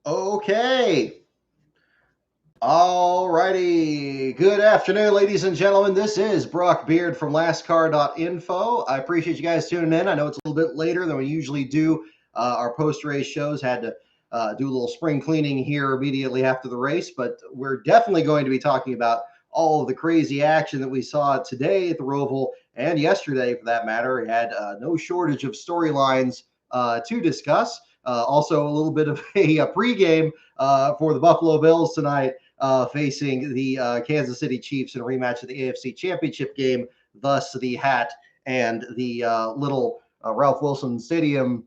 Okay. All righty. Good afternoon, ladies and gentlemen. This is Brock Beard from lastcar.info. I appreciate you guys tuning in. I know it's a little bit later than we usually do. Our post-race shows had to do a little spring cleaning here immediately after the race, but we're definitely going to be talking about all of the crazy action that we saw today at the Roval and yesterday, for that matter. We had no shortage of storylines to discuss. Also, a little bit of a pregame for the Buffalo Bills tonight, facing the Kansas City Chiefs in a rematch of the AFC Championship game. Thus, the hat and the little Ralph Wilson Stadium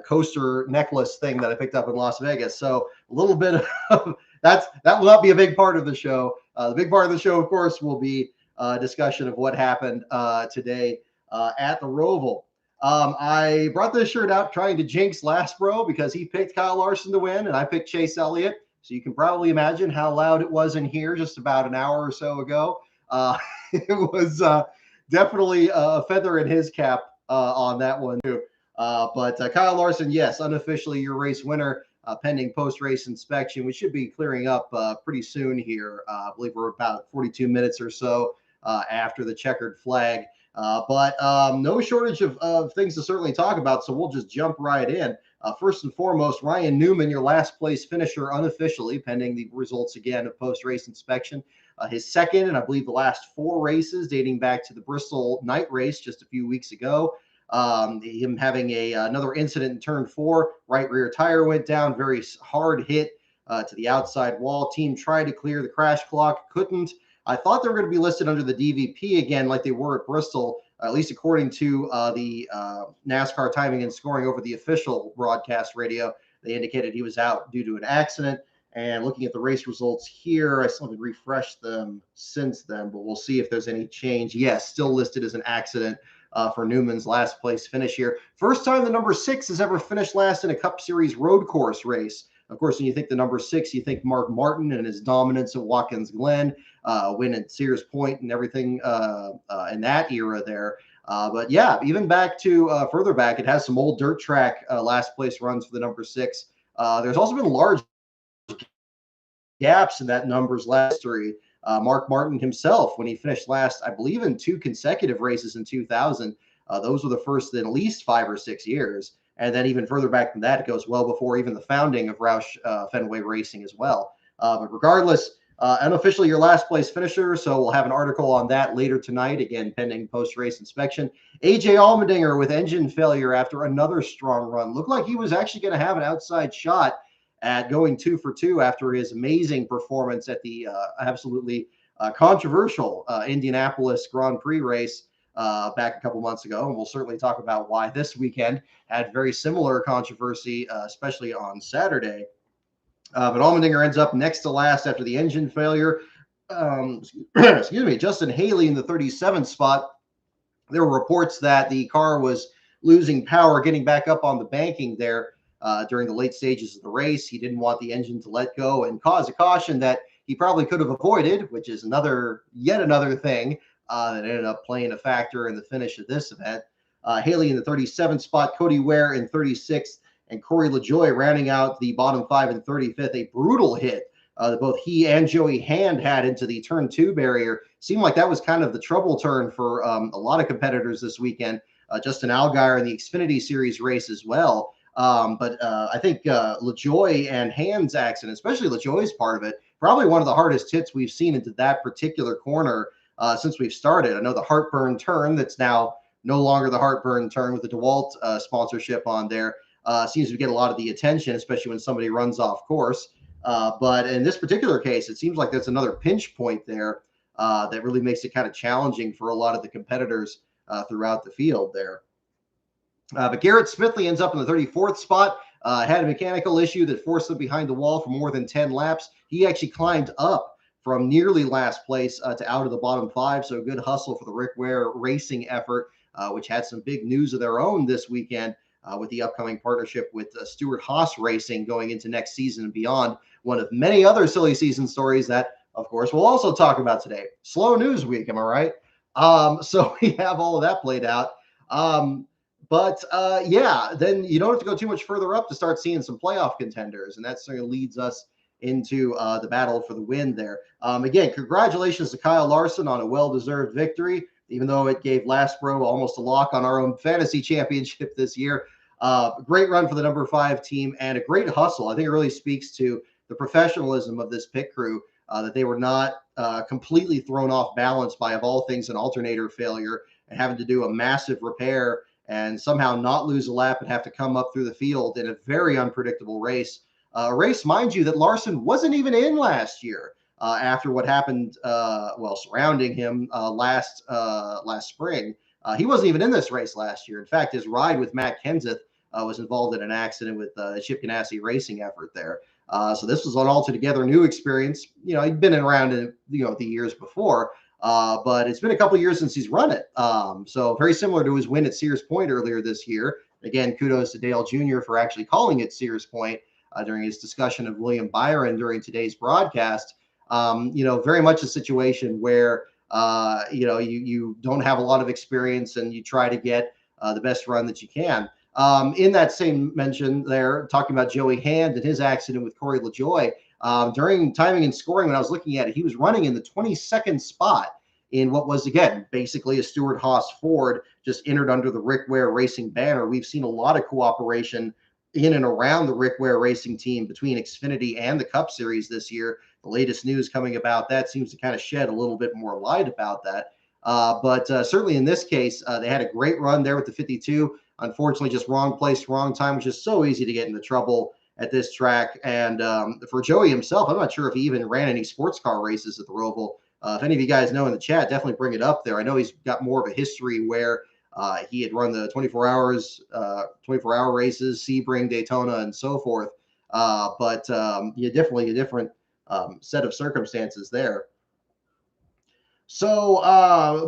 coaster necklace thing that I picked up in Las Vegas. So a little bit of that will not be a big part of the show. The big part of the show, of course, will be a discussion of what happened today at the Roval. I brought this shirt out trying to jinx Last Bro because he picked Kyle Larson to win and I picked Chase Elliott. So you can probably imagine how loud it was in here just about an hour or so ago. It was definitely a feather in his cap on that one too. But Kyle Larson, yes, unofficially your race winner, pending post-race inspection. We should be clearing up pretty soon here. I believe we're about 42 minutes or so after the checkered flag. But no shortage of things to certainly talk about, so we'll just jump right in. First and foremost, Ryan Newman, your last place finisher unofficially, pending the results again of post-race inspection. His second, and I believe the last four races dating back to the Bristol night race just a few weeks ago. Him having another incident in turn four, right rear tire went down, very hard hit to the outside wall. Team tried to clear the crash clock, couldn't. I thought they were going to be listed under the DVP again, like they were at Bristol, at least according to the NASCAR timing and scoring over the official broadcast radio. They indicated he was out due to an accident. And looking at the race results here, I still haven't refreshed them since then, but we'll see if there's any change. Yes, still listed as an accident for Newman's last place finish here. First time the number 6 has ever finished last in a Cup Series road course race. Of course, when you think the number 6, you think Mark Martin and his dominance at Watkins Glen, win at Sears Point and everything in that era there. But yeah, even back to further back, it has some old dirt track last place runs for the number 6. There's also been large gaps in that numbers last history. Mark Martin himself, when he finished last, I believe in 2 consecutive races in 2000, those were the first in at least 5 or 6 years. And then even further back than that, it goes well before even the founding of Roush Fenway Racing as well. But regardless, unofficially your last place finisher, so we'll have an article on that later tonight, again, pending post-race inspection. AJ Allmendinger with engine failure after another strong run. Looked like he was actually going to have an outside shot at going 2 for 2 after his amazing performance at the absolutely controversial Indianapolis Grand Prix race back a couple months ago. And we'll certainly talk about why this weekend had very similar controversy, especially on Saturday. But Allmendinger ends up next to last after the engine failure. Excuse me, Justin Haley in the 37th spot. There were reports that the car was losing power getting back up on the banking there during the late stages of the race. He didn't want the engine to let go and cause a caution that he probably could have avoided, which is yet another thing that ended up playing a factor in the finish of this event. Haley in the 37th spot, Cody Ware in 36th, and Corey LaJoie rounding out the bottom 5 in 35th. A brutal hit that both he and Joey Hand had into the turn 2 barrier. Seemed like that was kind of the trouble turn for a lot of competitors this weekend. Justin Allgaier in the Xfinity Series race as well. But I think LaJoie and Hand's accident, especially LaJoie's part of it, probably one of the hardest hits we've seen into that particular corner since we've started. I know the Heartburn turn that's now no longer the Heartburn turn with the DeWalt sponsorship on there seems to get a lot of the attention, especially when somebody runs off course. But in this particular case, it seems like there's another pinch point there that really makes it kind of challenging for a lot of the competitors throughout the field there. But Garrett Smithley ends up in the 34th spot. Had a mechanical issue that forced him behind the wall for more than 10 laps. He actually climbed up from nearly last place to out of the bottom 5. So a good hustle for the Rick Ware racing effort, which had some big news of their own this weekend with the upcoming partnership with Stewart Haas Racing going into next season and beyond. One of many other silly season stories that, of course, we'll also talk about today. Slow news week, am I right? So we have all of that played out. But yeah, then you don't have to go too much further up to start seeing some playoff contenders, and that sort of leads us into the battle for the win there. Again, congratulations to Kyle Larson on a well-deserved victory, even though it gave Lastbro almost a lock on our own fantasy championship this year. Great run for the number 5 team and a great hustle. I think it really speaks to the professionalism of this pit crew, that they were not completely thrown off balance by, of all things, an alternator failure and having to do a massive repair and somehow not lose a lap and have to come up through the field in a very unpredictable race. A race, mind you, that Larson wasn't even in last year after what happened, surrounding him last spring. He wasn't even in this race last year. In fact, his ride with Matt Kenseth was involved in an accident with Chip Ganassi Racing effort there. So this was an altogether new experience. He'd been around in the years before, but it's been a couple of years since he's run it. So very similar to his win at Sears Point earlier this year. Again, kudos to Dale Jr. for actually calling it Sears Point during his discussion of William Byron during today's broadcast. Very much a situation where you don't have a lot of experience and you try to get the best run that you can. In that same mention there, talking about Joey Hand and his accident with Corey LaJoie, during timing and scoring, when I was looking at it, he was running in the 22nd spot in what was, again, basically a Stewart-Haas Ford, just entered under the Rick Ware Racing banner. We've seen a lot of cooperation in and around the Rick Ware Racing team between Xfinity and the Cup Series this year. The latest news coming about that seems to kind of shed a little bit more light about that. But certainly in this case, they had a great run there with the 52. Unfortunately, just wrong place, wrong time, which is so easy to get into trouble at this track. And for Joey himself, I'm not sure if he even ran any sports car races at the Roval. If any of you guys know in the chat, definitely bring it up there. I know he's got more of a history where he had run the 24-hour races, Sebring, Daytona, and so forth. But definitely a different set of circumstances there. So,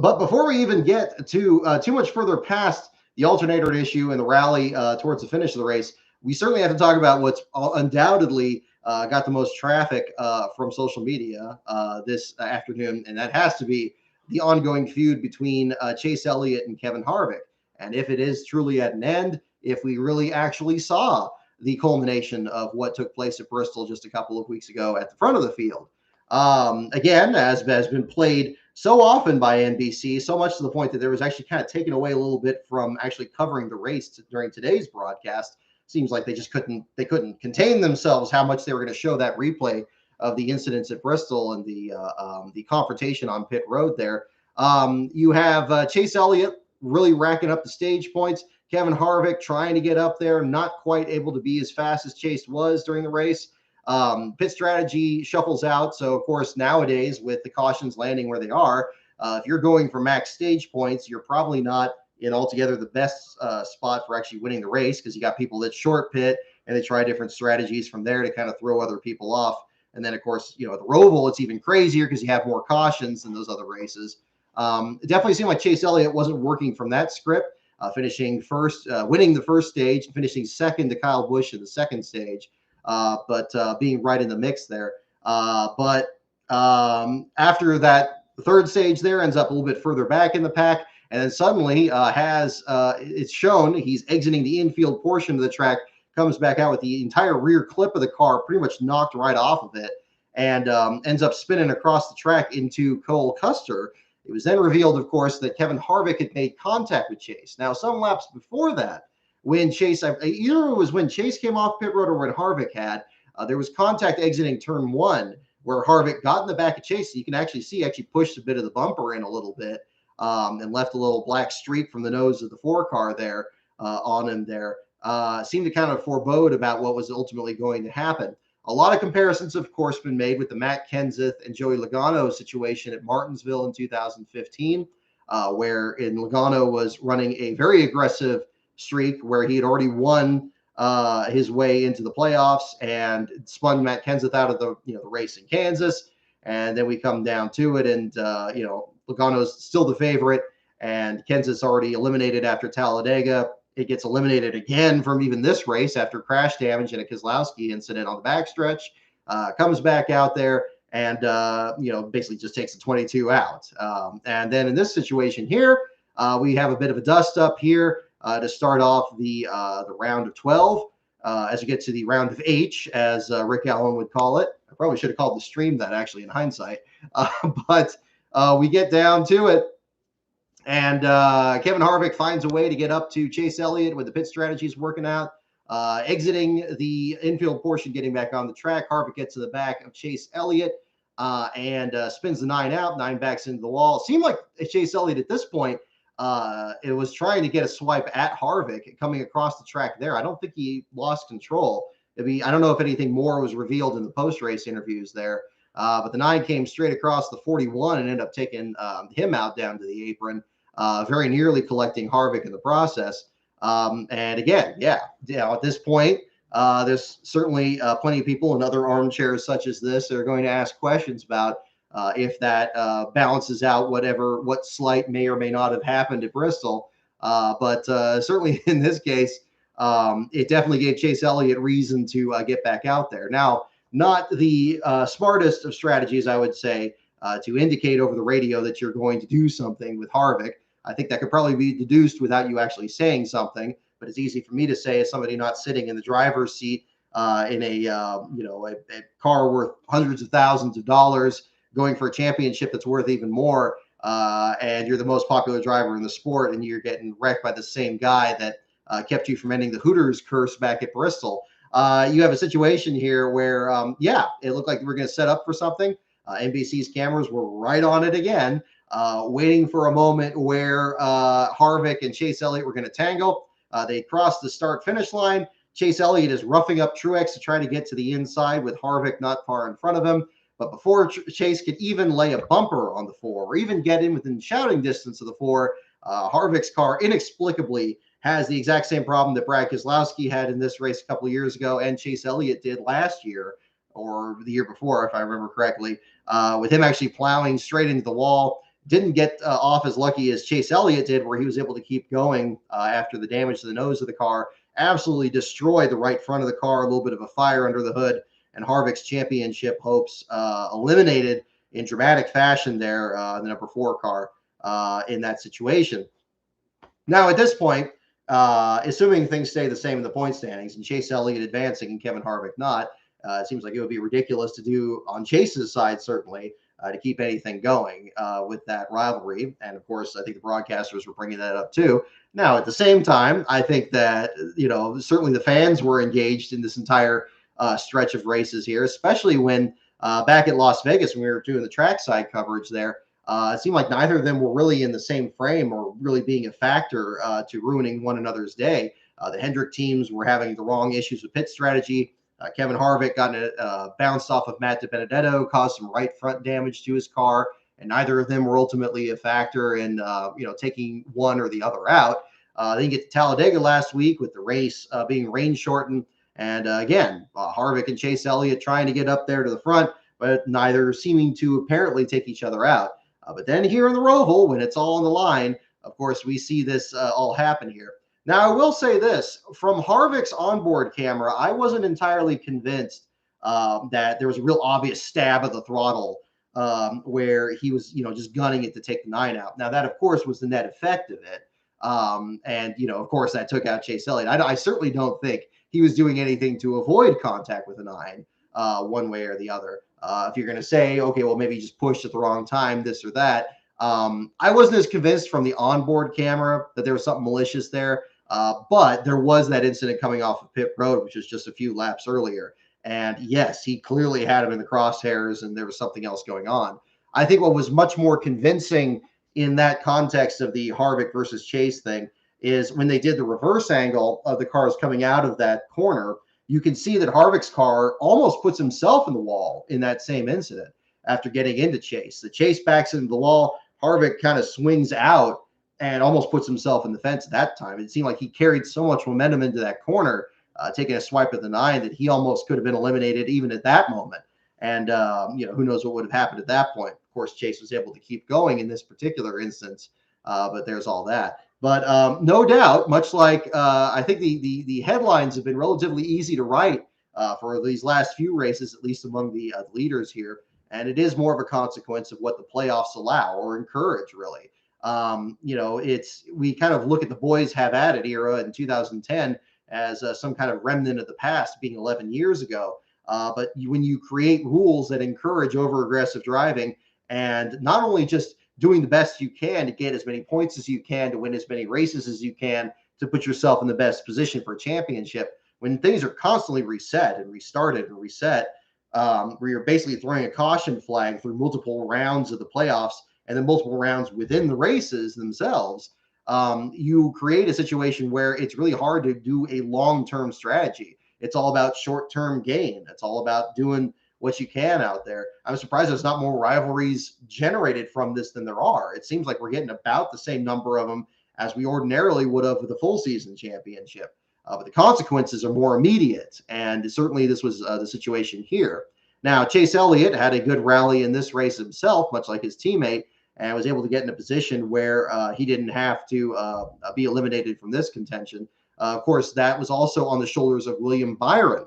but before we even get to too much further past the alternator issue and the rally towards the finish of the race, we certainly have to talk about what's undoubtedly got the most traffic from social media this afternoon, and that has to be the ongoing feud between Chase Elliott and Kevin Harvick. And if it is truly at an end, if we really actually saw the culmination of what took place at Bristol just a couple of weeks ago at the front of the field. Again, as has been played so often by NBC, so much to the point that there was actually kind of taken away a little bit from actually covering the race during today's broadcast. Seems like they just couldn't contain themselves how much they were going to show that replay of the incidents at Bristol and the confrontation on pit road there. You have Chase Elliott really racking up the stage points. Kevin Harvick trying to get up there, not quite able to be as fast as Chase was during the race. Pit strategy shuffles out. So, of course, nowadays with the cautions landing where they are, if you're going for max stage points, you're probably not in altogether the best spot for actually winning the race, because you got people that short pit and they try different strategies from there to kind of throw other people off. And then, of course, at the Roval, it's even crazier because you have more cautions than those other races. It definitely seemed like Chase Elliott wasn't working from that script, finishing first, winning the first stage, finishing second to Kyle Busch in the second stage. But being right in the mix there. But after that, the third stage there ends up a little bit further back in the pack, and then suddenly it's shown he's exiting the infield portion of the track, comes back out with the entire rear clip of the car pretty much knocked right off of it, and ends up spinning across the track into Cole Custer. It was then revealed, of course, that Kevin Harvick had made contact with Chase. Now, some laps before that, when Chase, either it was when Chase came off pit road or when Harvick had, there was contact exiting turn 1 where Harvick got in the back of Chase. So you can actually see, pushed a bit of the bumper in a little bit and left a little black streak from the nose of the 4 car there on him there. Seemed to kind of forebode about what was ultimately going to happen. A lot of comparisons, of course, been made with the Matt Kenseth and Joey Logano situation at Martinsville in 2015, where Logano was running a very aggressive streak where he had already won his way into the playoffs and spun Matt Kenseth out of the race in Kansas. And then we come down to it, and Logano's still the favorite, and Kenseth's already eliminated after Talladega. It gets eliminated again from even this race after crash damage and a Keselowski incident on the backstretch. Comes back out there and basically just takes the 22 out. And then in this situation here, we have a bit of a dust up here. to start off the round of 12. As you get to the round of H, as Rick Allen would call it. I probably should have called the stream that, actually, in hindsight. But we get down to it. And Kevin Harvick finds a way to get up to Chase Elliott with the pit strategies working out. Exiting the infield portion, getting back on the track. Harvick gets to the back of Chase Elliott and spins the 9 out. 9 backs into the wall. It seemed like Chase Elliott at this point, it was trying to get a swipe at Harvick coming across the track there. I don't think he lost control. I don't know if anything more was revealed in the post-race interviews there. But the 9 came straight across the 41 and ended up taking him out down to the apron, very nearly collecting Harvick in the process. And again, at this point, there's certainly plenty of people in other armchairs such as this that are going to ask questions about if that balances out what slight may or may not have happened at Bristol. But certainly in this case, it definitely gave Chase Elliott reason to get back out there. Now, not the smartest of strategies, I would say, to indicate over the radio that you're going to do something with Harvick. I think that could probably be deduced without you actually saying something, but it's easy for me to say as somebody not sitting in the driver's seat in a car worth hundreds of thousands of dollars, going for a championship that's worth even more, and you're the most popular driver in the sport, and you're getting wrecked by the same guy that kept you from ending the Hooters curse back at Bristol. You have a situation here where, it looked like we were going to set up for something. NBC's cameras were right on it again, waiting for a moment where Harvick and Chase Elliott were going to tangle. They crossed the start-finish line. Chase Elliott is roughing up Truex to try to get to the inside with Harvick not far in front of him. But before Chase could even lay a bumper on the 4 or even get in within shouting distance of the 4, Harvick's car inexplicably has the exact same problem that Brad Keselowski had in this race a couple of years ago and Chase Elliott did last year or the year before, if I remember correctly, with him actually plowing straight into the wall. Didn't get off as lucky as Chase Elliott did, where he was able to keep going after the damage to the nose of the car. Absolutely destroyed the right front of the car, a little bit of a fire under the hood, and Harvick's championship hopes eliminated in dramatic fashion there, the number 4 car in that situation. Now, at this point, assuming things stay the same in the point standings and Chase Elliott advancing and Kevin Harvick not, it seems like it would be ridiculous to do on Chase's side, certainly, to keep anything going with that rivalry. And of course, I think the broadcasters were bringing that up too. Now, at the same time, I think that, certainly the fans were engaged in this entire stretch of races here, especially when back at Las Vegas, when we were doing the trackside coverage there, it seemed like neither of them were really in the same frame or really being a factor to ruining one another's day. The Hendrick teams were having the wrong issues with pit strategy. Kevin Harvick got bounced off of Matt DiBenedetto, caused some right front damage to his car, and neither of them were ultimately a factor in taking one or the other out. They didn't get to Talladega last week with the race being rain shortened, and again, Harvick and Chase Elliott trying to get up there to the front, but neither seeming to apparently take each other out. But then here in the Roval, when it's all on the line, of course, we see this all happen here. Now, I will say this. From Harvick's onboard camera, I wasn't entirely convinced that there was a real obvious stab of the throttle where he was, just gunning it to take the 9 out. Now, that, of course, was the net effect of it. And, of course, that took out Chase Elliott. I certainly don't think he was doing anything to avoid contact with the 9 one way or the other. If you're going to say, okay, well, maybe he just pushed at the wrong time, this or that. I wasn't as convinced from the onboard camera that there was something malicious there. But there was that incident coming off of pit road, which was just a few laps earlier. And yes, he clearly had him in the crosshairs and there was something else going on. I think what was much more convincing in that context of the Harvick versus Chase thing is when they did the reverse angle of the cars coming out of that corner, you can see that Harvick's car almost puts himself in the wall in that same incident after getting into Chase. The Chase backs into the wall. Harvick kind of swings out and almost puts himself in the fence at that time. It seemed like he carried so much momentum into that corner, taking a swipe at the 9, that he almost could have been eliminated even at that moment. And, who knows what would have happened at that point. Of course, Chase was able to keep going in this particular instance, but there's all that. But no doubt, much like I think the headlines have been relatively easy to write for these last few races, at least among the leaders here. And it is more of a consequence of what the playoffs allow or encourage, really. We kind of look at the boys have at it era in 2010 as some kind of remnant of the past, being 11 years ago. But when you create rules that encourage over aggressive driving and not only just doing the best you can to get as many points as you can, to win as many races as you can, to put yourself in the best position for a championship, when things are constantly reset and restarted and reset, where you're basically throwing a caution flag through multiple rounds of the playoffs and then multiple rounds within the races themselves, you create a situation where it's really hard to do a long-term strategy. It's all about short-term gain. It's all about doing what you can out there. I'm surprised there's not more rivalries generated from this than there are. It seems like we're getting about the same number of them as we ordinarily would have with a full season championship. But the consequences are more immediate, and certainly this was the situation here. Now, Chase Elliott had a good rally in this race himself, much like his teammate, and was able to get in a position where he didn't have to be eliminated from this contention. Of course, that was also on the shoulders of William Byron,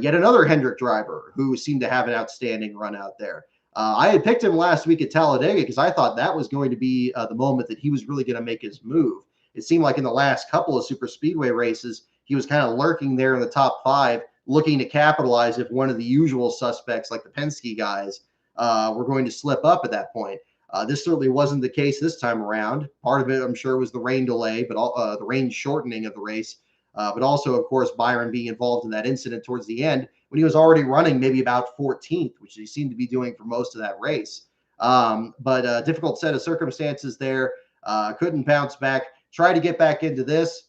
yet another Hendrick driver who seemed to have an outstanding run out there. I had picked him last week at Talladega because I thought that was going to be the moment that he was really going to make his move. It seemed like in the last couple of super speedway races, he was kind of lurking there in the top 5, looking to capitalize if one of the usual suspects, like the Penske guys, were going to slip up at that point. This certainly wasn't the case this time around. Part of it, I'm sure, was the rain delay, but the rain shortening of the race. But also, of course, Byron being involved in that incident towards the end when he was already running maybe about 14th, which he seemed to be doing for most of that race. But a difficult set of circumstances there. Couldn't bounce back. Tried to get back into this.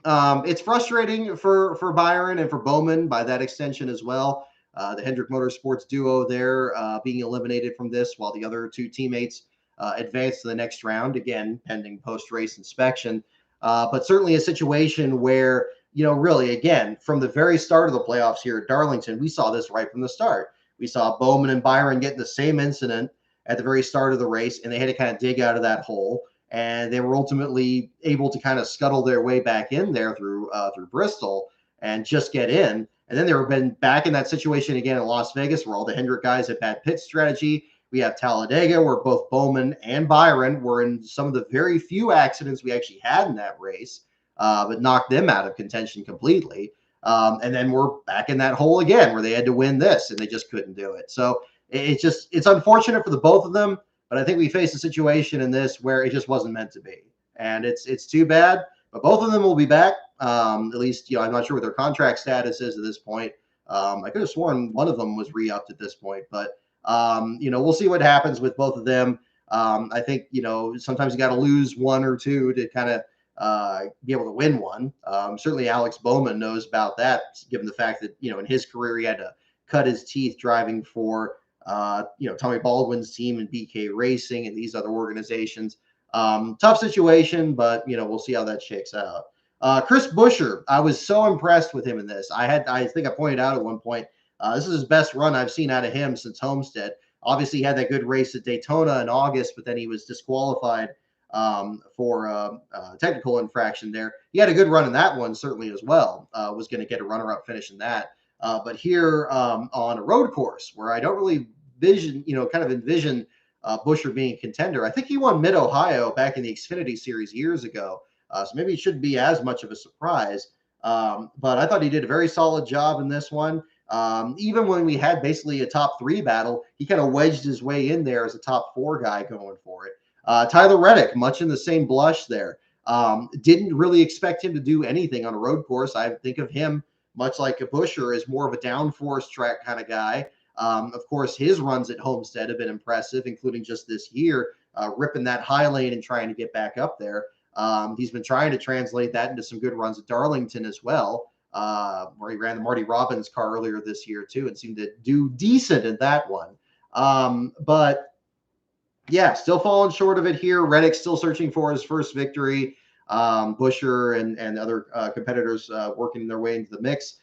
It's frustrating for Byron and for Bowman by that extension as well. The Hendrick Motorsports duo there being eliminated from this while the other 2 teammates advance to the next round, again, pending post-race inspection. But certainly a situation where, really, again, from the very start of the playoffs here at Darlington, we saw this right from the start. We saw Bowman and Byron get in the same incident at the very start of the race, and they had to kind of dig out of that hole. And they were ultimately able to kind of scuttle their way back in there through Bristol and just get in. And then they were been back in that situation again in Las Vegas, where all the Hendrick guys had bad pit strategy. We have Talladega, where both Bowman and Byron were in some of the very few accidents we actually had in that race, but knocked them out of contention completely. And then we're back in that hole again, where they had to win this, and they just couldn't do it. So it's unfortunate for the both of them. But I think we faced a situation in this where it just wasn't meant to be. And it's too bad. But both of them will be back. At least, I'm not sure what their contract status is at this point. I could have sworn one of them was re-upped at this point. But, we'll see what happens with both of them. I think, sometimes you got to lose one or two to kind of be able to win one. Certainly Alex Bowman knows about that, given the fact that, in his career, he had to cut his teeth driving for Tommy Baldwin's team and BK Racing and these other organizations. Tough situation, but we'll see how that shakes out. Chris Buescher, I was so impressed with him in this. I think I pointed out at one point, this is his best run I've seen out of him since Homestead. Obviously, he had that good race at Daytona in August, but then he was disqualified for a technical infraction there. He had a good run in that one, certainly, as well. Was going to get a runner-up finish in that. But here on a road course where I don't really envision Buescher being a contender. I think he won Mid-Ohio back in the Xfinity Series years ago. So maybe it shouldn't be as much of a surprise. But I thought he did a very solid job in this one. Even when we had basically a top 3 battle, he kind of wedged his way in there as a top 4 guy going for it. Tyler Reddick, much in the same blush there. Didn't really expect him to do anything on a road course. I think of him much like a Buescher, is more of a downforce track kind of guy. Of course, his runs at Homestead have been impressive, including just this year, ripping that high lane and trying to get back up there. He's been trying to translate that into some good runs at Darlington as well, where he ran the Marty Robbins car earlier this year too, and seemed to do decent in that one. But yeah, still falling short of it here. Reddick still searching for his first victory. Buescher and other competitors working their way into the mix.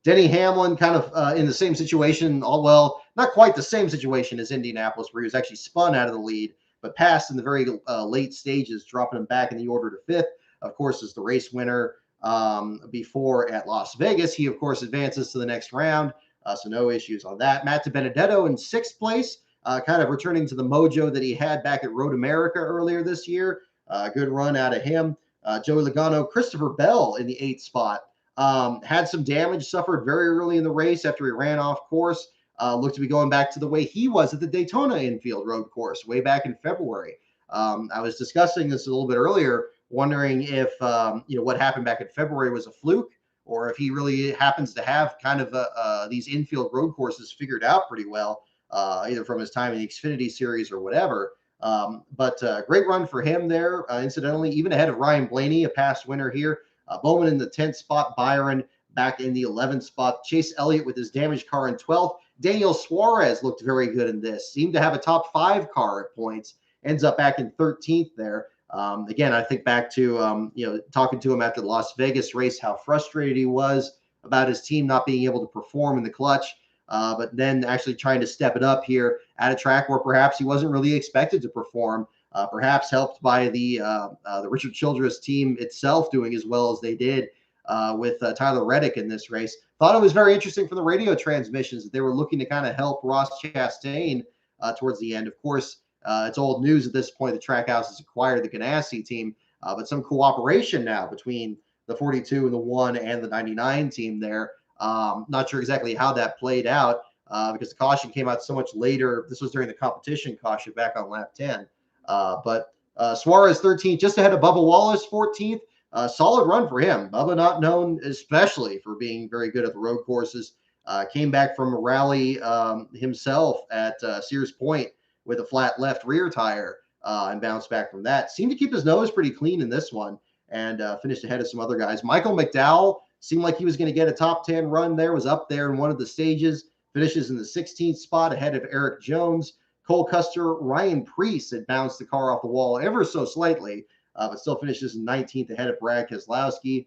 Denny Hamlin kind of in the same situation, not quite the same situation as Indianapolis, where he was actually spun out of the lead, but passed in the very late stages, dropping him back in the order to 5th. Of course, is the race winner before at Las Vegas. He, of course, advances to the next round, so no issues on that. Matt DiBenedetto in 6th place. kind of returning to the mojo that he had back at Road America earlier this year. Good run out of him. Joey Logano, Christopher Bell in the 8th spot. Had some damage, suffered very early in the race after he ran off course. Looked to be going back to the way he was at the Daytona infield road course way back in February. I was discussing this a little bit earlier, wondering if what happened back in February was a fluke, or if he really happens to have kind of these infield road courses figured out pretty well, either from his time in the Xfinity series or whatever. But great run for him there. Incidentally, even ahead of Ryan Blaney, a past winner here. Bowman in the 10th spot, Byron back in the 11th spot. Chase Elliott with his damaged car in 12th. Daniel Suarez looked very good in this. Seemed to have a top 5 car at points. Ends up back in 13th there. Again, I think back to talking to him after the Las Vegas race, how frustrated he was about his team not being able to perform in the clutch. But then actually trying to step it up here at a track where perhaps he wasn't really expected to perform. Perhaps helped by the Richard Childress team itself doing as well as they did with Tyler Reddick in this race. Thought it was very interesting from the radio transmissions that they were looking to kind of help Ross Chastain towards the end. Of course, it's old news at this point. The Trackhouse has acquired the Ganassi team, but some cooperation now between the 42 and the 1 and the 99 team there. Not sure exactly how that played out because the caution came out so much later. This was during the competition caution back on lap 10. But Suarez 13th, just ahead of Bubba Wallace 14th. Solid run for him. Bubba not known especially for being very good at the road courses. Came back from a rally himself at Sears Point with a flat left rear tire and bounced back from that. Seemed to keep his nose pretty clean in this one and finished ahead of some other guys. Michael McDowell seemed like he was going to get a top 10 run there, was up there in one of the stages, finishes in the 16th spot ahead of Eric Jones. Cole Custer, Ryan Preece had bounced the car off the wall ever so slightly, but still finishes in 19th ahead of Brad Keselowski.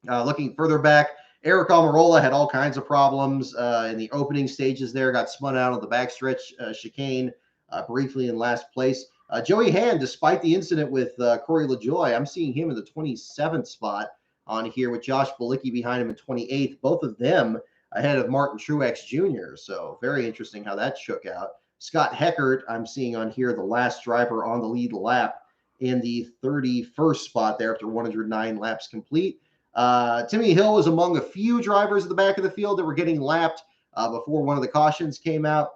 Looking further back, Eric Almirola had all kinds of problems in the opening stages there, got spun out of the backstretch chicane briefly in last place. Joey Hand, despite the incident with Corey LaJoie, I'm seeing him in the 27th spot on here with Josh Bilicki behind him in 28th, both of them ahead of Martin Truex Jr. So very interesting how that shook out. Scott Heckert, I'm seeing on here, the last driver on the lead lap in the 31st spot there after 109 laps complete. Timmy Hill was among a few drivers at the back of the field that were getting lapped before one of the cautions came out.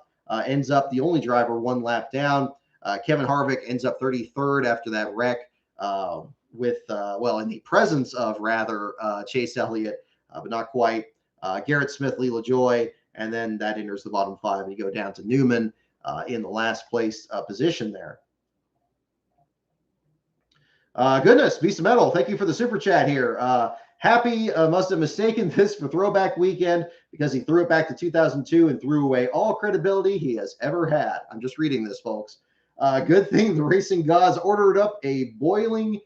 Ends up the only driver 1 lap down. Kevin Harvick ends up 33rd after that wreck in the presence of Chase Elliott, but not quite. Garrett Smith, Lee LaJoie, and then that enters the bottom 5, and you go down to Newman in the last place position there. Goodness, Beast of Metal, thank you for the super chat here. Happy must have mistaken this for throwback weekend because he threw it back to 2002 and threw away all credibility he has ever had. I'm just reading this, folks. Good thing the racing gods ordered up a boiling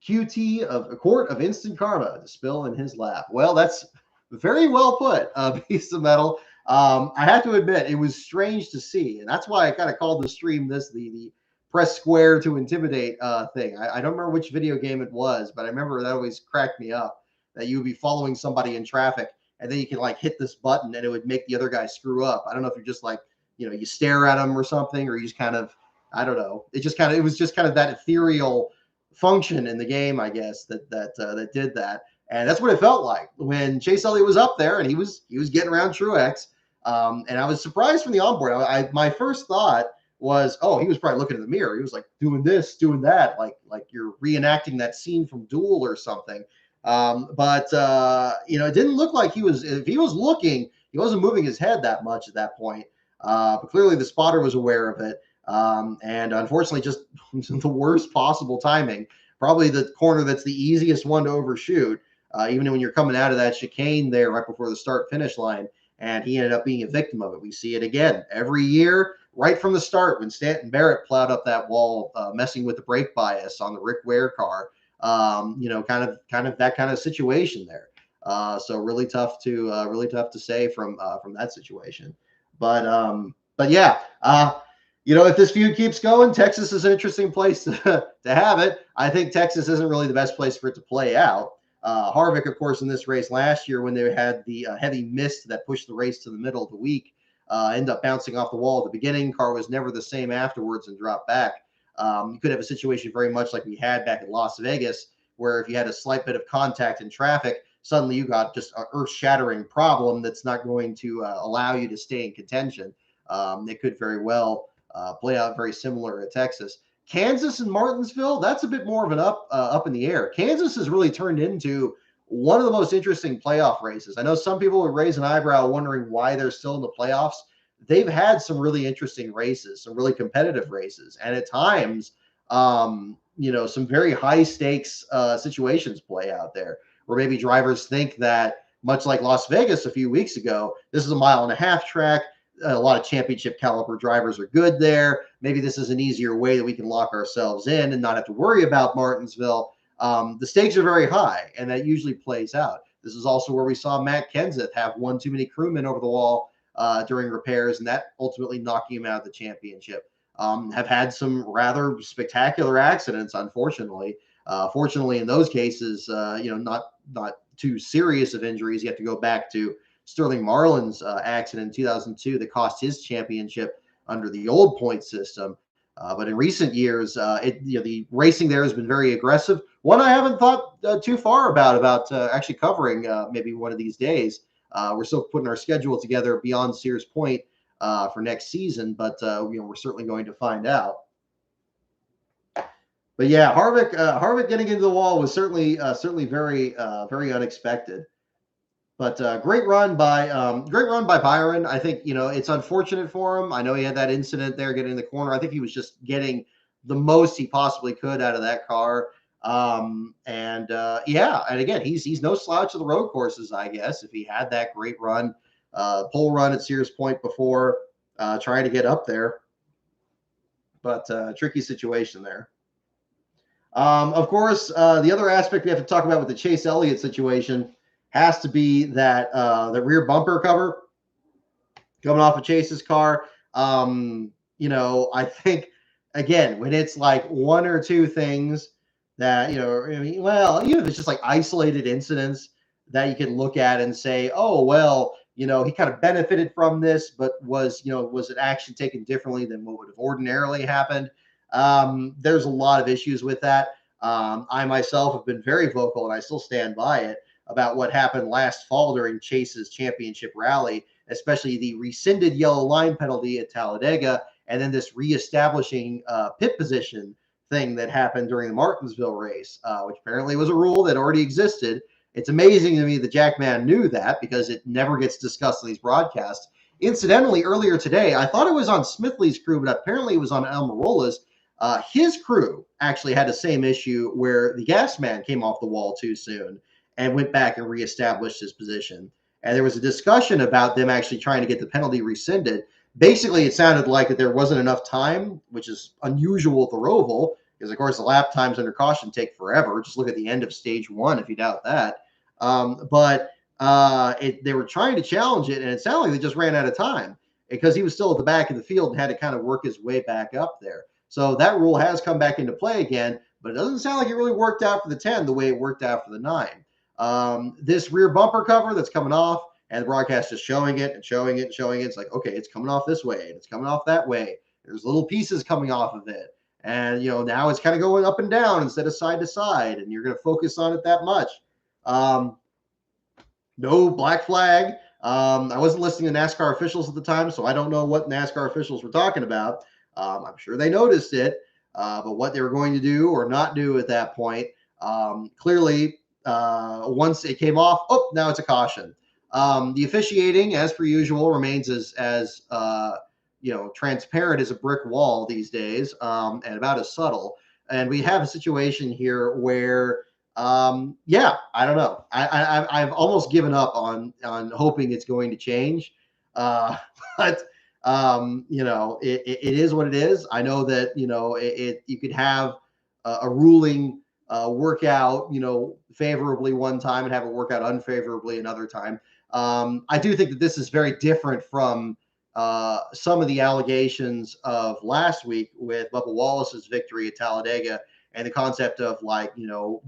QT of a quart of instant karma to spill in his lap. Well, that's very well put, Beast of Metal. I have to admit, it was strange to see, and that's why I kind of called the stream this the press square to intimidate thing. I don't remember which video game it was, but I remember that always cracked me up, that you would be following somebody in traffic, and then you can like hit this button, and it would make the other guy screw up. I don't know if you're just like, you stare at them or something, or you just kind of, I don't know. It was just kind of that ethereal function in the game, I guess, that did that. And that's what it felt like when Chase Elliott was up there and he was getting around Truex. And I was surprised from the onboard. My first thought was, oh, he was probably looking in the mirror. He was like doing this, doing that, like you're reenacting that scene from Duel or something. But it didn't look like he was. If he was looking, he wasn't moving his head that much at that point. But clearly the spotter was aware of it. And unfortunately, just the worst possible timing. Probably the corner that's the easiest one to overshoot, even when you're coming out of that chicane there right before the start-finish line. And he ended up being a victim of it. We see it again every year, right from the start, when Stanton Barrett plowed up that wall, messing with the brake bias on the Rick Ware car. Kind of that kind of situation there. So really tough to say from that situation. But yeah. If this feud keeps going, Texas is an interesting place to have it. I think Texas isn't really the best place for it to play out. Harvick, of course, in this race last year when they had the heavy mist that pushed the race to the middle of the week, Ended up bouncing off the wall at the beginning. Car was never the same afterwards and dropped back. You could have a situation very much like we had back at Las Vegas, where if you had a slight bit of contact in traffic, suddenly you got just an earth-shattering problem that's not going to allow you to stay in contention. It could very well play out very similar at Texas. Kansas and Martinsville, that's a bit more of an up in the air. Kansas has really turned into one of the most interesting playoff races. I know some people would raise an eyebrow wondering why they're still in the playoffs. They've had some really interesting races, some really competitive races, and at times, some very high stakes situations play out there where maybe drivers think that, much like Las Vegas a few weeks ago, this is a 1.5 mile track. A lot of championship caliber drivers are good there. Maybe this is an easier way that we can lock ourselves in and not have to worry about Martinsville. The stakes are very high, and that usually plays out. This is also where we saw Matt Kenseth have one too many crewmen over the wall during repairs, and that ultimately knocking him out of the championship. Have had some rather spectacular accidents, unfortunately. Fortunately, in those cases, not too serious of injuries. You have to go back to Sterling Marlin's accident in 2002 that cost his championship under the old point system. But in recent years, the racing there has been very aggressive. One I haven't thought too far about actually covering maybe one of these days. We're still putting our schedule together beyond Sears Point for next season, but we're certainly going to find out. But yeah, Harvick getting into the wall was certainly very very unexpected. But great run by Byron. I think it's unfortunate for him. I know he had that incident there getting in the corner. I think he was just getting the most he possibly could out of that car. And again, he's no slouch of the road courses. I guess if he had that great run, pole run at Sears Point before, trying to get up there, but tricky situation there. Of course, the other aspect we have to talk about with the Chase Elliott situation has to be that the rear bumper cover coming off of Chase's car. I think, again, when it's like one or two things that, even if it's just like isolated incidents that you can look at and say, oh, well, he kind of benefited from this, but was it actually taken differently than what would have ordinarily happened? There's a lot of issues with that. I myself have been very vocal, and I still stand by it, about what happened last fall during Chase's championship rally, especially the rescinded yellow line penalty at Talladega, and then this reestablishing pit position thing that happened during the Martinsville race, which apparently was a rule that already existed. It's amazing to me that Jackman knew that, because it never gets discussed in these broadcasts. Incidentally, earlier today, I thought it was on Smithley's crew, but apparently it was on Almirola's. His crew actually had the same issue where the gas man came off the wall too soon and went back and reestablished his position. And there was a discussion about them actually trying to get the penalty rescinded. Basically, it sounded like that there wasn't enough time, which is unusual at the Roval, because, of course, the lap times under caution take forever. Just look at the end of stage one if you doubt that. They were trying to challenge it, and it sounded like they just ran out of time because he was still at the back of the field and had to kind of work his way back up there. So that rule has come back into play again, but it doesn't sound like it really worked out for the 10 the way it worked out for the 9. This rear bumper cover that's coming off, and the broadcast is showing it and showing it and showing it. It's like, okay, it's coming off this way and it's coming off that way. There's little pieces coming off of it. And, now it's kind of going up and down instead of side to side, and you're going to focus on it that much. No black flag. I wasn't listening to NASCAR officials at the time, so I don't know what NASCAR officials were talking about. I'm sure they noticed it, but what they were going to do or not do at that point, clearly, once it came off, now it's a caution. The officiating, as per usual, remains as transparent as a brick wall these days, and about as subtle. And we have a situation here where, I don't know. I've almost given up on hoping it's going to change, but it is what it is. I know that you could have a ruling work out favorably one time and have it work out unfavorably another time. I do think that this is very different from some of the allegations of last week with Bubba Wallace's victory at Talladega and the concept of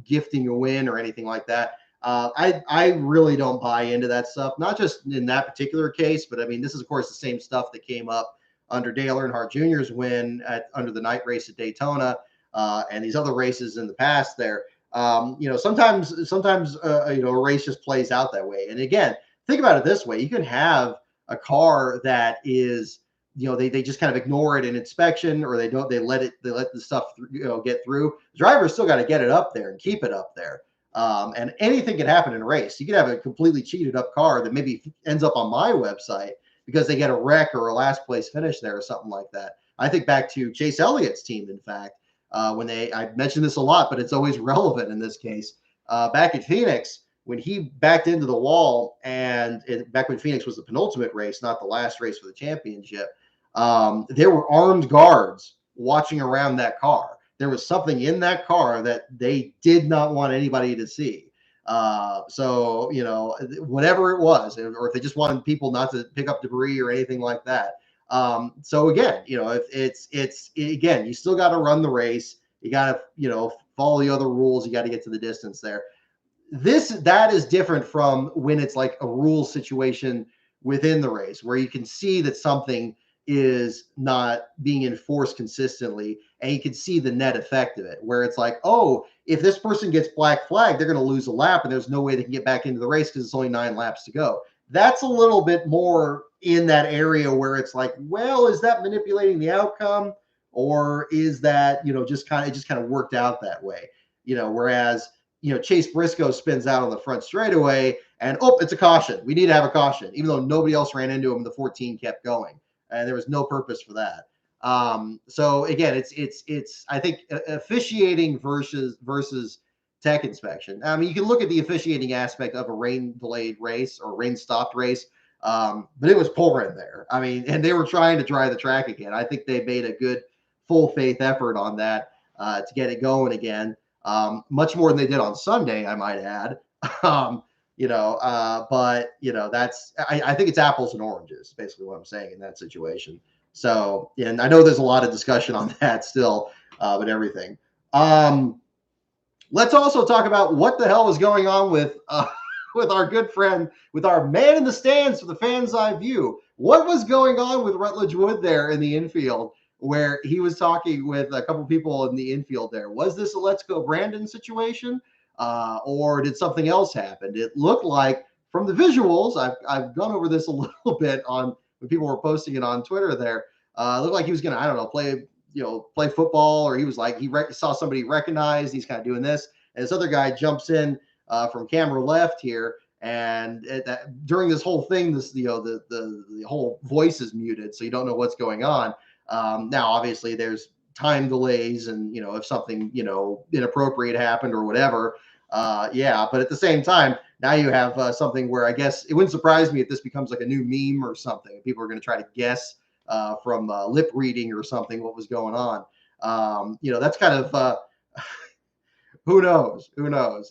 gifting a win or anything like that. I really don't buy into that stuff, not just in that particular case, but I mean, this is, of course, the same stuff that came up under Dale Earnhardt Jr.'s win under the night race at Daytona and these other races in the past there. Sometimes a race just plays out that way. And again, think about it this way. You can have a car that is, they just kind of ignore it in inspection, or they let the stuff get through. The driver's still got to get it up there and keep it up there. And anything can happen in a race. You could have a completely cheated up car that maybe ends up on my website because they get a wreck or a last place finish there or something like that. I think back to Chase Elliott's team, in fact, I mentioned this a lot, but it's always relevant in this case. Back at Phoenix, when he backed into the wall, and back when Phoenix was the penultimate race, not the last race for the championship, there were armed guards watching around that car. There was something in that car that they did not want anybody to see. So, whatever it was, or if they just wanted people not to pick up debris or anything like that. So again, if it's again, you still got to run the race. You got to, follow the other rules. You got to get to the distance there. That is different from when it's like a rule situation within the race where you can see that something is not being enforced consistently, and you can see the net effect of it, where it's like, oh, if this person gets black flag, they're going to lose a lap, and there's no way they can get back into the race because it's only 9 laps to go. That's a little bit more in that area where it's like, well, is that manipulating the outcome, or is that just kind of worked out that way? Whereas Chase Briscoe spins out on the front straightaway, and it's a caution. We need to have a caution, even though nobody else ran into him. The 14 kept going, and there was no purpose for that. So again, it's I think officiating versus tech inspection. I mean, you can look at the officiating aspect of a rain delayed race or rain stopped race, but it was pouring there. I mean, and they were trying to dry the track again. I think they made a good full faith effort on that to get it going again. Much more than they did on Sunday, I might add. That's I think it's apples and oranges, basically what I'm saying in that situation. So, and I know there's a lot of discussion on that still, but everything. Let's also talk about what the hell is going on with with our good friend, with our man in the stands for the fans' eye view. What was going on with Rutledge Wood there in the infield, where he was talking with a couple people in the infield there? Was this a Let's Go Brandon situation, or did something else happen? It looked like, from the visuals, I've gone over this a little bit on when people were posting it on Twitter there. It looked like he was going to, I don't know, play football, or he was like, saw somebody recognized, he's kind of doing this. And this other guy jumps in from camera left here. And during this whole thing, the whole voice is muted, so you don't know what's going on. Now, obviously, there's time delays, and if something inappropriate happened or whatever, but at the same time, now you have something where I guess it wouldn't surprise me if this becomes like a new meme or something. People are going to try to guess from lip reading or something what was going on. That's kind of who knows?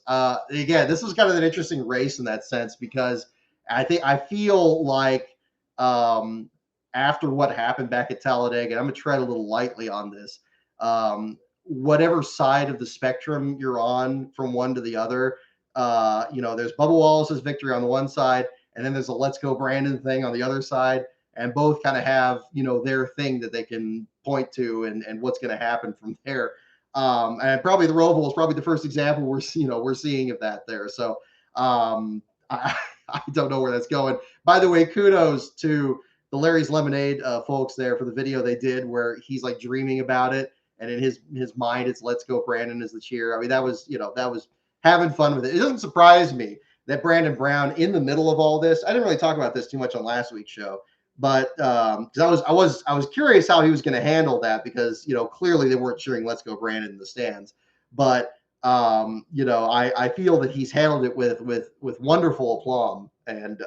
Again, this was kind of an interesting race in that sense, because I feel like after what happened back at Talladega, I'm going to tread a little lightly on this. Whatever side of the spectrum you're on from one to the other, there's Bubba Wallace's victory on the one side, and then there's a Let's Go Brandon thing on the other side, and both kind of have their thing that they can point to, and what's going to happen from there. And probably the Roval is probably the first example we're seeing of that there. So I don't know where that's going. By the way, kudos to the Larry's Lemonade folks there for the video they did where he's like dreaming about it, and in his mind it's Let's Go Brandon as the cheer. I mean, that was having fun with it. It doesn't surprise me that Brandon Brown, in the middle of all this, I didn't really talk about this too much on last week's show, but because I was curious how he was going to handle that, because clearly they weren't cheering Let's Go Brandon in the stands, but I feel that he's handled it with wonderful aplomb, and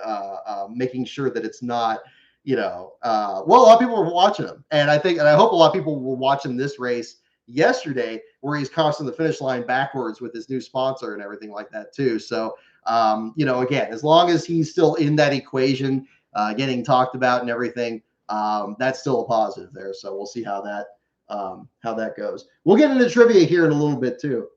making sure that it's not a lot of people were watching him, and I hope a lot of people were watching this race yesterday where he's crossing the finish line backwards with his new sponsor and everything like that too. So again, as long as he's still in that equation, getting talked about and everything, that's still a positive there. So we'll see how that goes. We'll get into trivia here in a little bit too.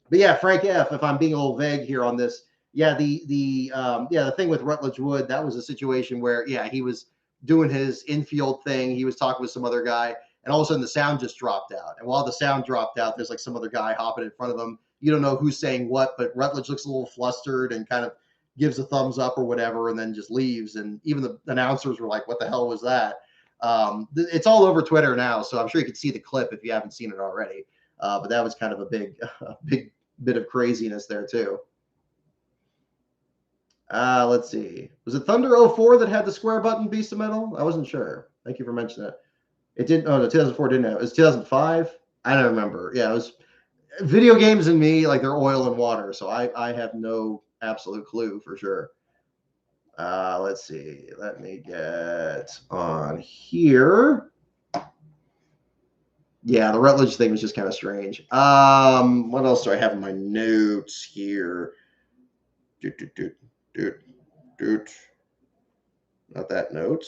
But yeah, Frank F. If I'm being a little vague here on this, yeah, the thing with Rutledge Wood, that was a situation where he was doing his infield thing. He was talking with some other guy, and all of a sudden the sound just dropped out. And while the sound dropped out, there's like some other guy hopping in front of him. You don't know who's saying what, but Rutledge looks a little flustered and kind of gives a thumbs up or whatever, and then just leaves. And even the announcers were like, "What the hell was that?" It's all over Twitter now, so I'm sure you could see the clip if you haven't seen it already. But that was kind of a big bit of craziness there too. Let's see. Was it Thunder 04 that had the square button Beast of Metal? I wasn't sure. Thank you for mentioning it. It didn't. Oh, no, 2004 didn't have. It was 2005. I don't remember. Yeah, it was video games and me like they're oil and water. So I have no absolute clue for sure. Let's see. Let me get on here. Yeah, the Rutledge thing was just kind of strange. What else do I have in my notes here? Doot, doot, doot, doot, doot. Not that note.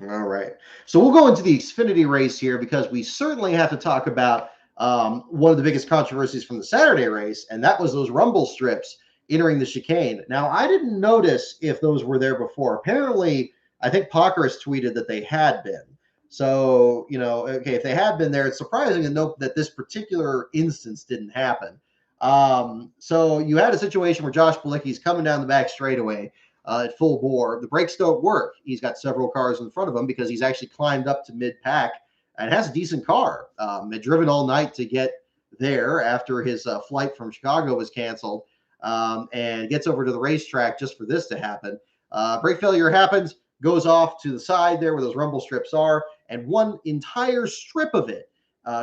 All right. So we'll go into the Xfinity race here because we certainly have to talk about one of the biggest controversies from the Saturday race, and that was those rumble strips entering the chicane. Now, I didn't notice if those were there before. Apparently, I think Pockers tweeted that they had been. So, okay, if they had been there, it's surprising to note that this particular instance didn't happen. So you had a situation where Josh Bilicki's coming down the back straightaway at full bore. The brakes don't work. He's got several cars in front of him because he's actually climbed up to mid-pack and has a decent car. Had driven all night to get there after his flight from Chicago was canceled, and gets over to the racetrack just for this to happen. Brake failure happens, goes off to the side there where those rumble strips are, and one entire strip of it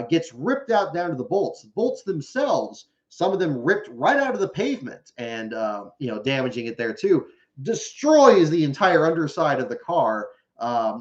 gets ripped out down to the bolts. The bolts themselves, some of them ripped right out of the pavement and damaging it there too. Destroys the entire underside of the car.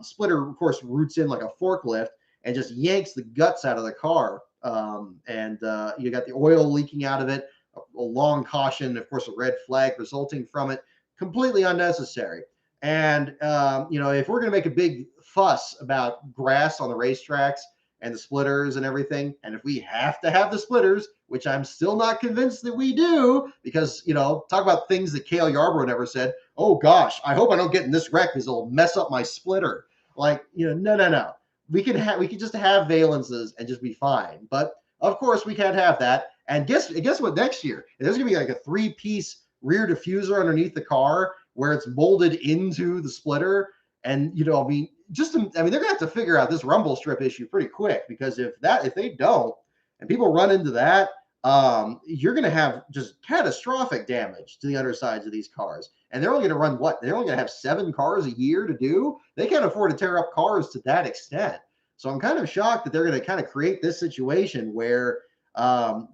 Splitter, of course, roots in like a forklift and just yanks the guts out of the car. And you got the oil leaking out of it, a long caution, of course, a red flag resulting from it. Completely unnecessary. And, if we're going to make a big fuss about grass on the racetracks and the splitters and everything, and if we have to have the splitters, which I'm still not convinced that we do, because, talk about things that Cale Yarborough never said. Oh, gosh, I hope I don't get in this wreck because it'll mess up my splitter. Like, no. We can just have valences and just be fine. But, of course, we can't have that. And guess what next year? There's going to be like a 3-piece rear diffuser underneath the car where it's molded into the splitter. And, they're going to have to figure out this rumble strip issue pretty quick, because if they don't, and people run into that, you're going to have just catastrophic damage to the undersides of these cars. And they're only going to run what? They're only going to have 7 cars a year to do. They can't afford to tear up cars to that extent. So I'm kind of shocked that they're going to kind of create this situation where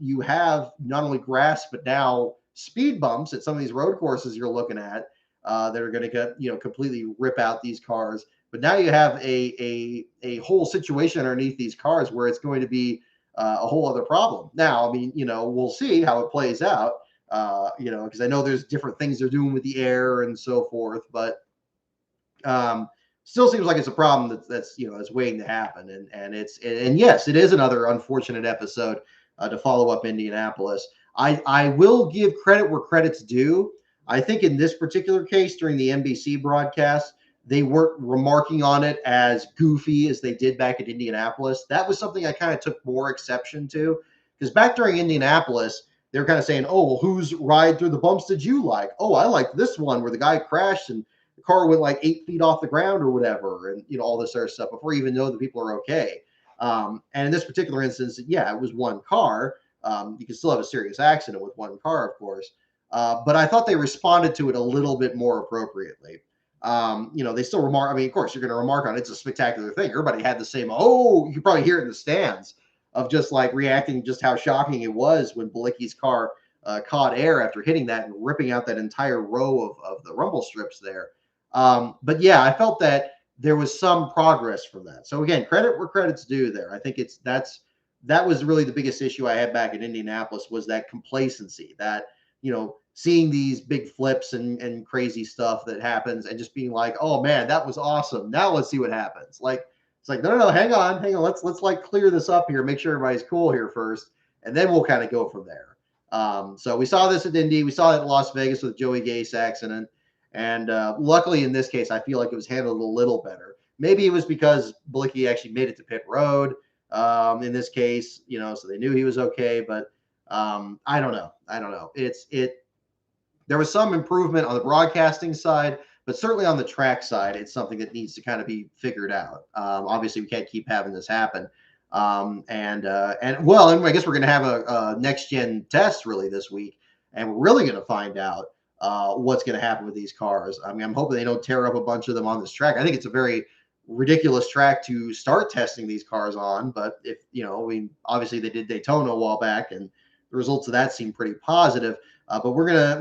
you have not only grass, but now speed bumps at some of these road courses you're looking at that are going to completely rip out these cars. But now you have a whole situation underneath these cars where it's going to be a whole other problem. Now, we'll see how it plays out, because I know there's different things they're doing with the air and so forth, but still seems like it's a problem that's waiting to happen. And yes, it is another unfortunate episode to follow up Indianapolis. I will give credit where credit's due. I think in this particular case, during the NBC broadcast, they weren't remarking on it as goofy as they did back at Indianapolis. That was something I kind of took more exception to, because back during Indianapolis, they were kind of saying, oh, well, whose ride through the bumps did you like? Oh, I liked this one where the guy crashed and the car went like 8 feet off the ground or whatever, and all this other stuff before you even know that people are okay. And in this particular instance, it was one car. You can still have a serious accident with one car, of course. But I thought they responded to it a little bit more appropriately. They still remark. Of course, you're going to remark on it. It's a spectacular thing. Everybody had the same, you can probably hear it in the stands of just like reacting just how shocking it was when Bilicki's car caught air after hitting that and ripping out that entire row of the rumble strips there. But yeah, I felt that there was some progress from that. So again, credit where credit's due there. I think that was really the biggest issue I had back in Indianapolis, was that complacency, that, seeing these big flips and crazy stuff that happens and just being like, oh man, that was awesome. Now let's see what happens. Like, it's like, no, hang on. Let's like clear this up here. Make sure everybody's cool here first. and then we'll kind of go from there. So we saw this at Indy, we saw it in Las Vegas with Joey Gase accident, and luckily in this case, I feel like it was handled a little better. Maybe it was because Bilicki actually made it to pit road in this case, so they knew he was okay. But I don't know. There was some improvement on the broadcasting side, but certainly on the track side, it's something that needs to kind of be figured out. Obviously, we can't keep having this happen. And I guess we're going to have a next gen test really this week, and we're really going to find out what's going to happen with these cars. I mean, I'm hoping they don't tear up a bunch of them on this track. I think it's a very ridiculous track to start testing these cars on, but if obviously they did Daytona a while back, and the results of that seem pretty positive. But we're gonna,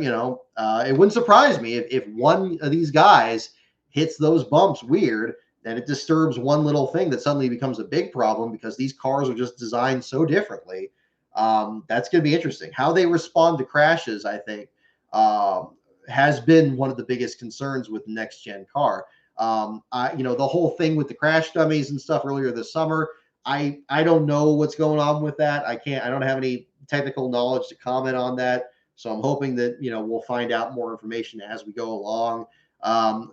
it wouldn't surprise me if one of these guys hits those bumps weird, and it disturbs one little thing that suddenly becomes a big problem because these cars are just designed so differently. That's going to be interesting. How they respond to crashes, I think, has been one of the biggest concerns with the next gen car. The whole thing with the crash dummies and stuff earlier this summer, I don't know what's going on with that. I don't have any technical knowledge to comment on that. So I'm hoping that, we'll find out more information as we go along.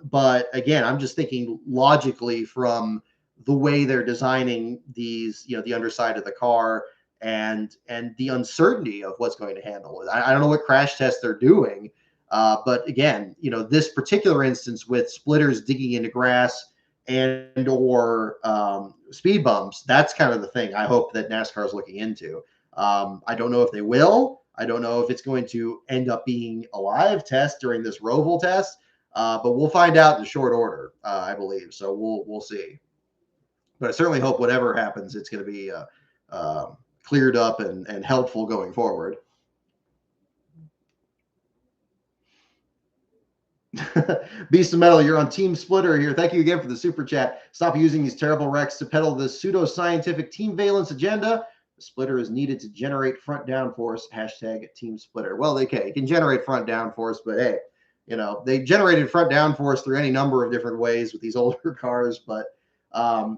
But again, I'm just thinking logically from the way they're designing these, the underside of the car and the uncertainty of what's going to handle it. I don't know what crash test they're doing. But again, this particular instance with splitters digging into grass and or speed bumps, that's kind of the thing I hope that NASCAR is looking into. I don't know if they will. I don't know if it's going to end up being a live test during this Roval test, but we'll find out in short order, I believe. So we'll see. But I certainly hope whatever happens, it's going to be cleared up and helpful going forward. Beast of Metal, you're on Team Splitter here. Thank you again for the super chat. Stop using these terrible wrecks to peddle the pseudo-scientific team valence agenda. The splitter is needed to generate front downforce. # Team Splitter. Well, they can generate front downforce, but hey, they generated front downforce through any number of different ways with these older cars. But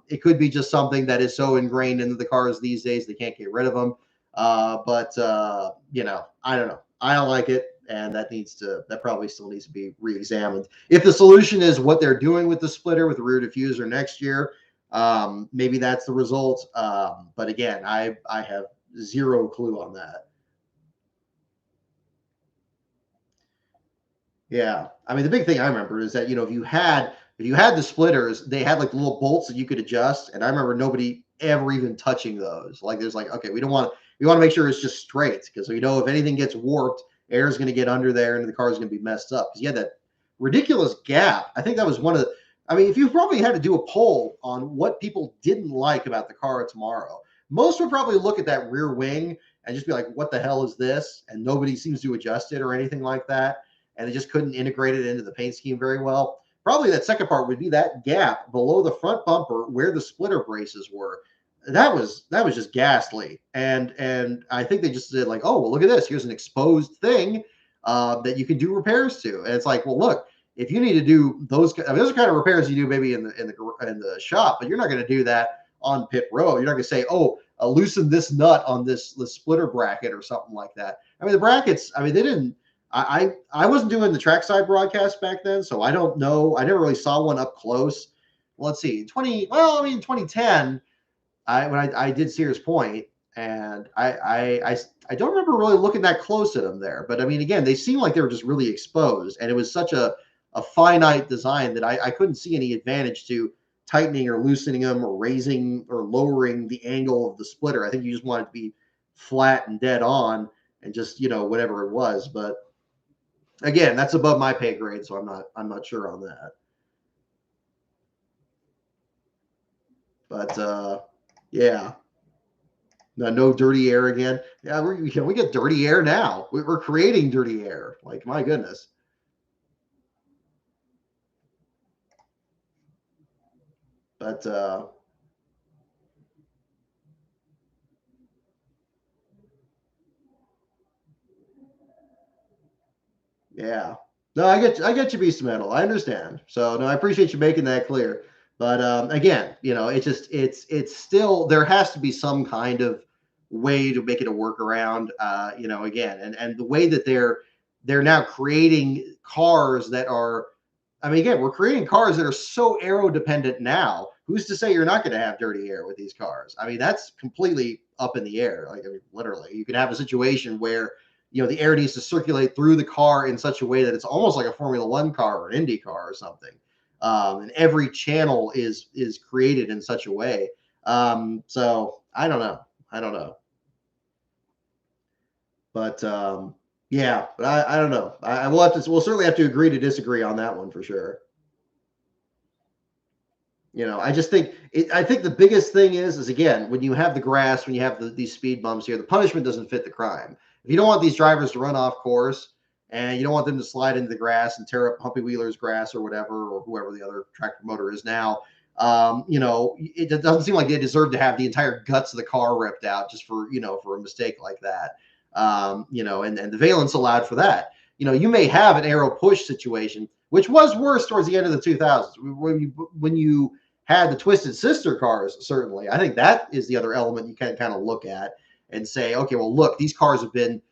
it could be just something that is so ingrained into the cars these days they can't get rid of them. But I don't know. I don't like it. And that probably still needs to be re-examined. If the solution is what they're doing with the splitter with the rear diffuser next year, maybe that's the result. But again, I have zero clue on that. Yeah, I mean the big thing I remember is that if you had the splitters, they had like little bolts that you could adjust, and I remember nobody ever even touching those. Like there's like, okay, we want to make sure it's just straight because if anything gets warped, air is going to get under there and the car is going to be messed up because you had that ridiculous gap. I think that was one of the. I mean, if you probably had to do a poll on what people didn't like about the car tomorrow, most would probably look at that rear wing and just be like, "What the hell is this?" And nobody seems to adjust it or anything like that, and they just couldn't integrate it into the paint scheme very well. Probably that second part would be that gap below the front bumper where the splitter braces were. That was just ghastly, and I think they just said like, oh well, look at this. Here's an exposed thing that you can do repairs to, and it's like, well, look, if you need to do those, those are kind of repairs you do maybe in the shop, but you're not going to do that on pit road. You're not going to say, oh, loosen this nut on the splitter bracket or something like that. I mean, the brackets. I mean, they didn't. I wasn't doing the trackside broadcast back then, so I don't know. I never really saw one up close. Well, let's see, 2010. When I did Sears Point, and I don't remember really looking that close at them there. But I mean, again, they seemed like they were just really exposed, and it was such a finite design that I couldn't see any advantage to tightening or loosening them or raising or lowering the angle of the splitter. I think you just want it to be flat and dead on, and just whatever it was. But again, that's above my pay grade, so I'm not sure on that. But yeah. No dirty air again. Yeah, we get dirty air now. We're creating dirty air. Like, my goodness. But yeah. No, I get you, Beast Metal. I understand. So no, I appreciate you making that clear. But again, it's still there has to be some kind of way to make it a workaround. Again, and the way that they're now creating cars that are, I mean, again, we're creating cars that are so aero dependent now. Who's to say you're not going to have dirty air with these cars? I mean, that's completely up in the air. Like, I mean, literally, you could have a situation where the air needs to circulate through the car in such a way that it's almost like a Formula One car or an Indy car or something. And every channel is created in such a way. So I don't know. But yeah, but I don't know. We'll certainly have to agree to disagree on that one for sure. I just think I think the biggest thing is again, when you have the grass, when you have these speed bumps here, the punishment doesn't fit the crime. If you don't want these drivers to run off course and you don't want them to slide into the grass and tear up Humpy Wheeler's grass or whatever, or whoever the other track promoter is now, it doesn't seem like they deserve to have the entire guts of the car ripped out just for a mistake like that. And the valence allowed for that. You may have an aero push situation, which was worse towards the end of the 2000s when you had the Twisted Sister cars. Certainly, I think that is the other element you can kind of look at and say, okay, well, look, these cars have been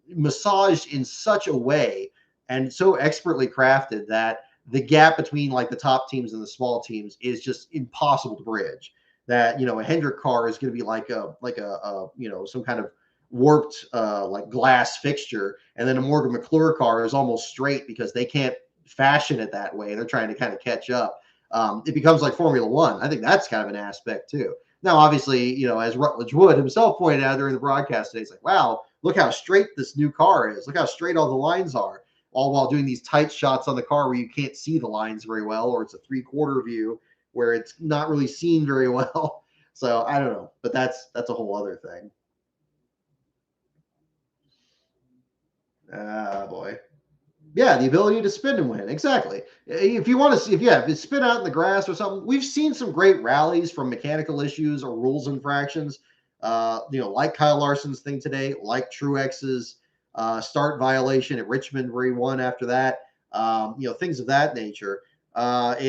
massaged in such a way and so expertly crafted that the gap between like the top teams and the small teams is just impossible to bridge. That a Hendrick car is going to be like a some kind of warped like glass fixture, and then a Morgan McClure car is almost straight because they can't fashion it that way. They're trying to kind of catch up. It becomes like Formula One. I think that's kind of an aspect too. Now, obviously, as Rutledge Wood himself pointed out during the broadcast today, it's like, wow, look how straight this new car is. Look how straight all the lines are, all while doing these tight shots on the car where you can't see the lines very well, or it's a 3/4 view where it's not really seen very well. So I don't know, but that's a whole other thing. Ah, boy. Yeah, the ability to spin and win. Exactly. If you want to see, if you spin out in the grass or something, we've seen some great rallies from mechanical issues or rules infractions. Like Kyle Larson's thing today, like Truex's start violation at Richmond where he won after that. Things of that nature. But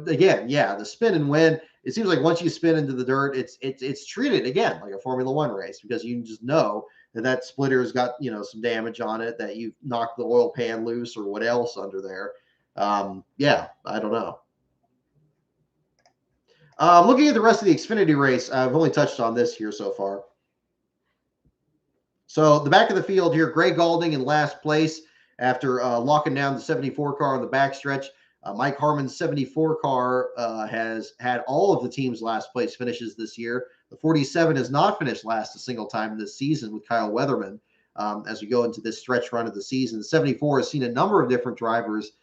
again, yeah, the spin and win. It seems like once you spin into the dirt, it's treated again like a Formula One race because you just know that splitter's got some damage on it, that you've knocked the oil pan loose or what else under there. Yeah, I don't know. Looking at the rest of the Xfinity race, I've only touched on this here so far. So the back of the field here, Gray Galding in last place after locking down the 74 car on the backstretch. Mike Harmon's 74 car has had all of the team's last place finishes this year. The 47 has not finished last a single time this season with Kyle Weatherman. As we go into this stretch run of the season, the 74 has seen a number of different drivers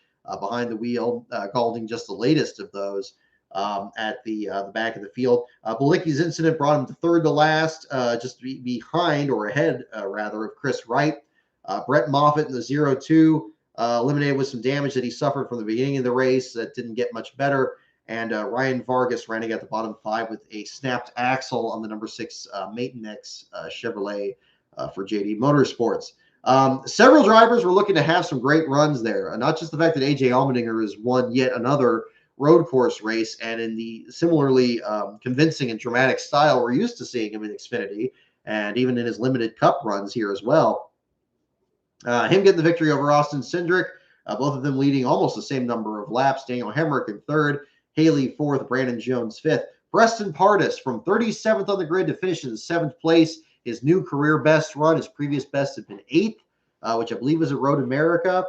behind the wheel. Galding just the latest of those at the back of the field. Balicki's incident brought him to third to last, just behind or ahead, rather, of Chris Wright. Brett Moffitt in the 0-2. Eliminated with some damage that he suffered from the beginning of the race that didn't get much better. And Ryan Vargas running at the bottom 5 with a snapped axle on the number 6 Maintenex Chevrolet for JD Motorsports. Several drivers were looking to have some great runs there. Not just the fact that AJ Allmendinger has won yet another road course race, and in the similarly convincing and dramatic style we're used to seeing him in Xfinity, and even in his limited cup runs here as well. Him getting the victory over Austin Cindric, both of them leading almost the same number of laps. Daniel Hemrick in third, Haley fourth, Brandon Jones fifth. Preston Pardus from 37th on the grid to finish in 7th place. His new career best run, his previous best had been 8th, which I believe was at Road America.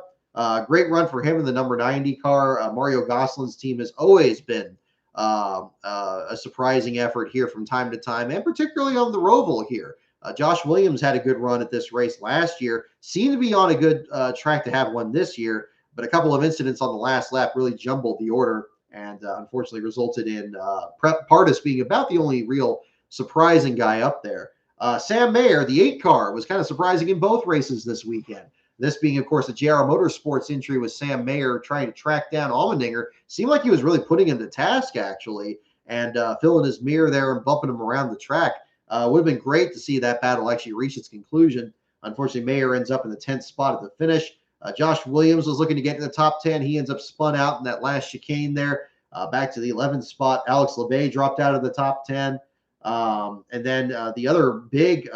Great run for him in the number 90 car. Mario Gosselin's team has always been a surprising effort here from time to time, and particularly on the Roval here. Josh Williams had a good run at this race last year, seemed to be on a good track to have one this year, but a couple of incidents on the last lap really jumbled the order and unfortunately resulted in Pardus being about the only real surprising guy up there. Sam Mayer, the 8 car, was kind of surprising in both races this weekend. This being, of course, a JR Motorsports entry with Sam Mayer trying to track down Allmendinger. Seemed like he was really putting him to task, actually, and filling his mirror there and bumping him around the track. Would have been great to see that battle actually reach its conclusion. Unfortunately, Mayer ends up in the 10th spot at the finish. Josh Williams was looking to get in the top 10. He ends up spun out in that last chicane there. Back to the 11th spot. Alex Labay dropped out of the top 10. And then the other big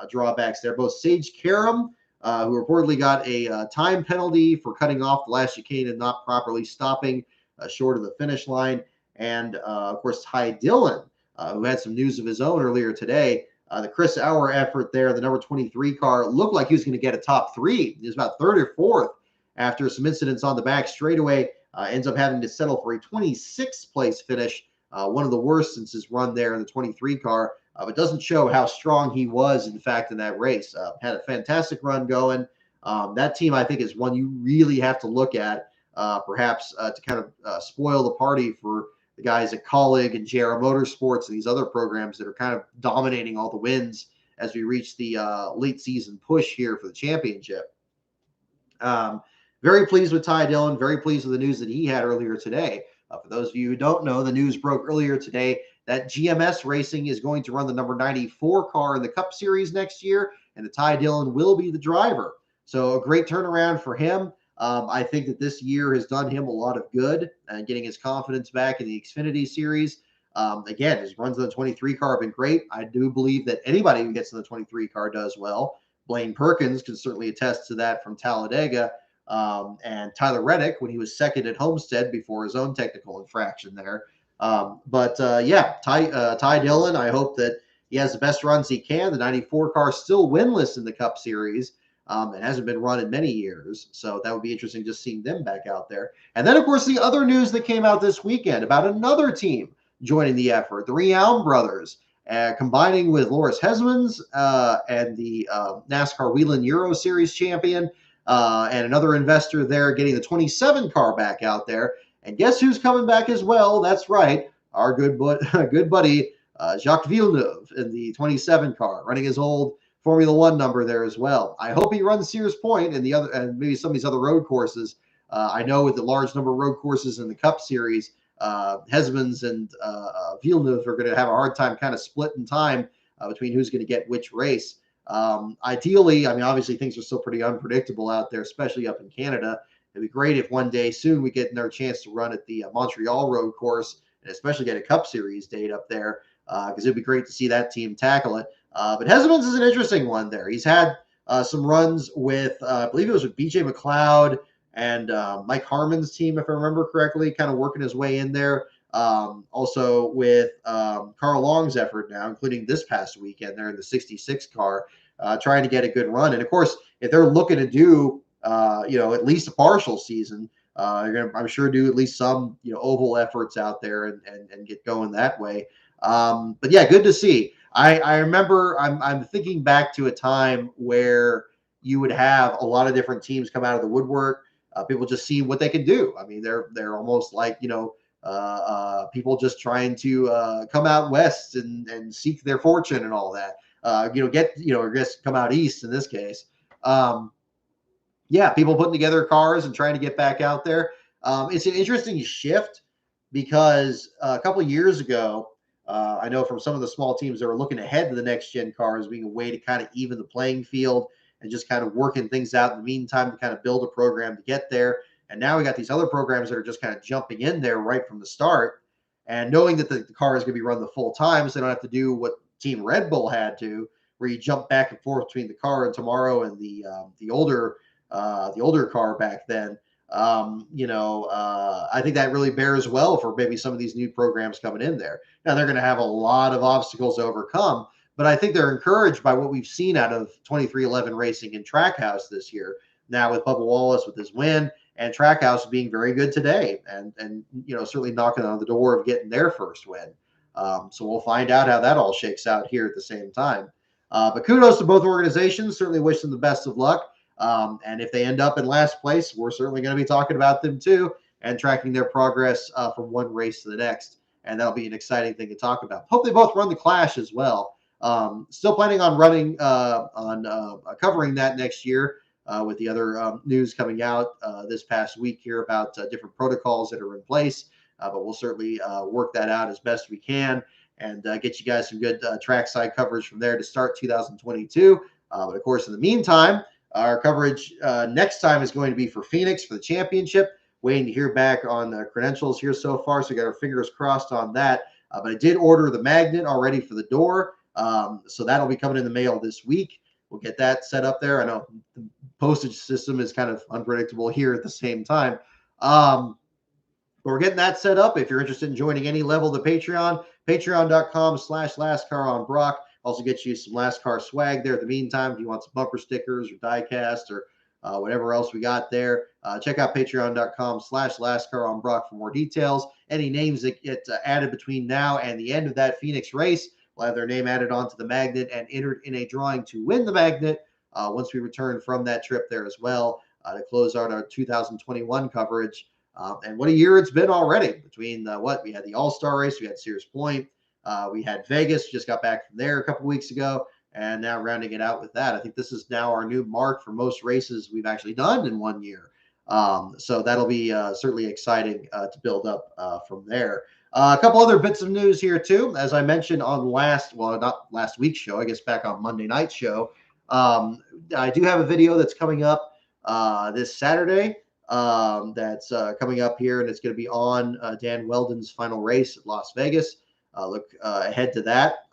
drawbacks there, both Sage Karam, who reportedly got a time penalty for cutting off the last chicane and not properly stopping short of the finish line, and of course Ty Dillon, who had some news of his own earlier today. The Chris Auer effort there, the number 23 car, looked like he was going to get a top three. He was about third or fourth after some incidents on the back straightaway. Ends up having to settle for a 26th place finish, one of the worst since his run there in the 23 car. But doesn't show how strong he was, in fact, in that race. Had a fantastic run going. That team, I think, is one you really have to look at, perhaps to kind of spoil the party for the guys at Colleague and JR Motorsports and these other programs that are kind of dominating all the wins as we reach the late season push here for the championship. Very pleased with Ty Dillon. Very pleased with the news that he had earlier today. For those of you who don't know, the news broke earlier today that GMS Racing is going to run the number 94 car in the Cup Series next year, and that Ty Dillon will be the driver. So a great turnaround for him. I think that this year has done him a lot of good, getting his confidence back in the Xfinity Series. Again, his runs on the 23 car have been great. I do believe that anybody who gets in the 23 car does well. Blaine Perkins can certainly attest to that from Talladega. And Tyler Reddick when he was second at Homestead before his own technical infraction there. Yeah, Ty Dillon, I hope that he has the best runs he can. The 94 car still winless in the Cup Series. It hasn't been run in many years. So that would be interesting just seeing them back out there. And then, of course, the other news that came out this weekend about another team joining the effort, the Realm brothers, combining with Loris Hesmans and the NASCAR Whelen Euro Series champion, and another investor there getting the 27 car back out there. And guess who's coming back as well? That's right, our good buddy Jacques Villeneuve in the 27 car, running his old Formula One number there as well. I hope he runs Sears Point and the other, and maybe some of these other road courses. I know with the large number of road courses in the Cup Series, Hesmans and Villeneuve are going to have a hard time kind of splitting time between who's going to get which race. Ideally, I mean, obviously things are still pretty unpredictable out there, especially up in Canada. It'd be great if one day soon we get another chance to run at the Montreal road course and especially get a Cup Series date up there, because it'd be great to see that team tackle it. But Hesmans is an interesting one there. He's had some runs with, I believe it was with BJ McLeod and Mike Harmon's team, if I remember correctly, kind of working his way in there. Also with Carl Long's effort now, including this past weekend there in the 66 car, trying to get a good run. And of course, if they're looking to do, at least a partial season, they're going to, I'm sure, do at least some, oval efforts out there and get going that way. But yeah, good to see. I remember I'm thinking back to a time where you would have a lot of different teams come out of the woodwork. People just see what they can do. I mean, they're almost like, people just trying to come out west and seek their fortune and all that. I guess come out east in this case. People putting together cars and trying to get back out there. It's an interesting shift because a couple of years ago, I know from some of the small teams that were looking ahead to the next gen cars being a way to kind of even the playing field and just kind of working things out in the meantime to kind of build a program to get there. And now we got these other programs that are just kind of jumping in there right from the start and knowing that the car is going to be run the full time, so they don't have to do what Team Red Bull had to, where you jump back and forth between the car and tomorrow and the older car back then. I think that really bears well for maybe some of these new programs coming in there. Now they're going to have a lot of obstacles to overcome, but I think they're encouraged by what we've seen out of 2311 Racing and Trackhouse this year. Now with Bubba Wallace with his win and Trackhouse being very good today, and certainly knocking on the door of getting their first win. So we'll find out how that all shakes out here at the same time. But kudos to both organizations. Certainly wish them the best of luck. And if they end up in last place, we're certainly going to be talking about them too and tracking their progress from one race to the next. And that'll be an exciting thing to talk about. Hope they both run the Clash as well. Still planning on running covering that next year with the other news coming out this past week here about different protocols that are in place. But we'll certainly work that out as best we can and get you guys some good trackside coverage from there to start 2022. But of course, in the meantime, our coverage next time is going to be for Phoenix for the championship. Waiting to hear back on the credentials here so far, so we got our fingers crossed on that. But I did order the magnet already for the door. So that'll be coming in the mail this week. We'll get that set up there. I know the postage system is kind of unpredictable here at the same time. But we're getting that set up. If you're interested in joining any level of the Patreon, patreon.com/LastCarOnBrock. Also get you some Last Car swag there. In the meantime, if you want some bumper stickers or diecast or whatever else we got there, check out patreon.com/LastCarOnBrock for more details. Any names that get added between now and the end of that Phoenix race will have their name added onto the magnet and entered in a drawing to win the magnet once we return from that trip there as well to close out our 2021 coverage. And what a year it's been already between we had the All-Star race, we had Sears Point, we had Vegas, just got back from there a couple weeks ago, and now rounding it out with that. I think this is now our new mark for most races we've actually done in 1 year. So that'll be certainly exciting to build up from there. A couple other bits of news here too. As I mentioned on not last week's show, I guess back on Monday night's show, I do have a video that's coming up this Saturday. That's coming up here, and it's going to be on Dan Weldon's final race at Las Vegas. Look ahead to that.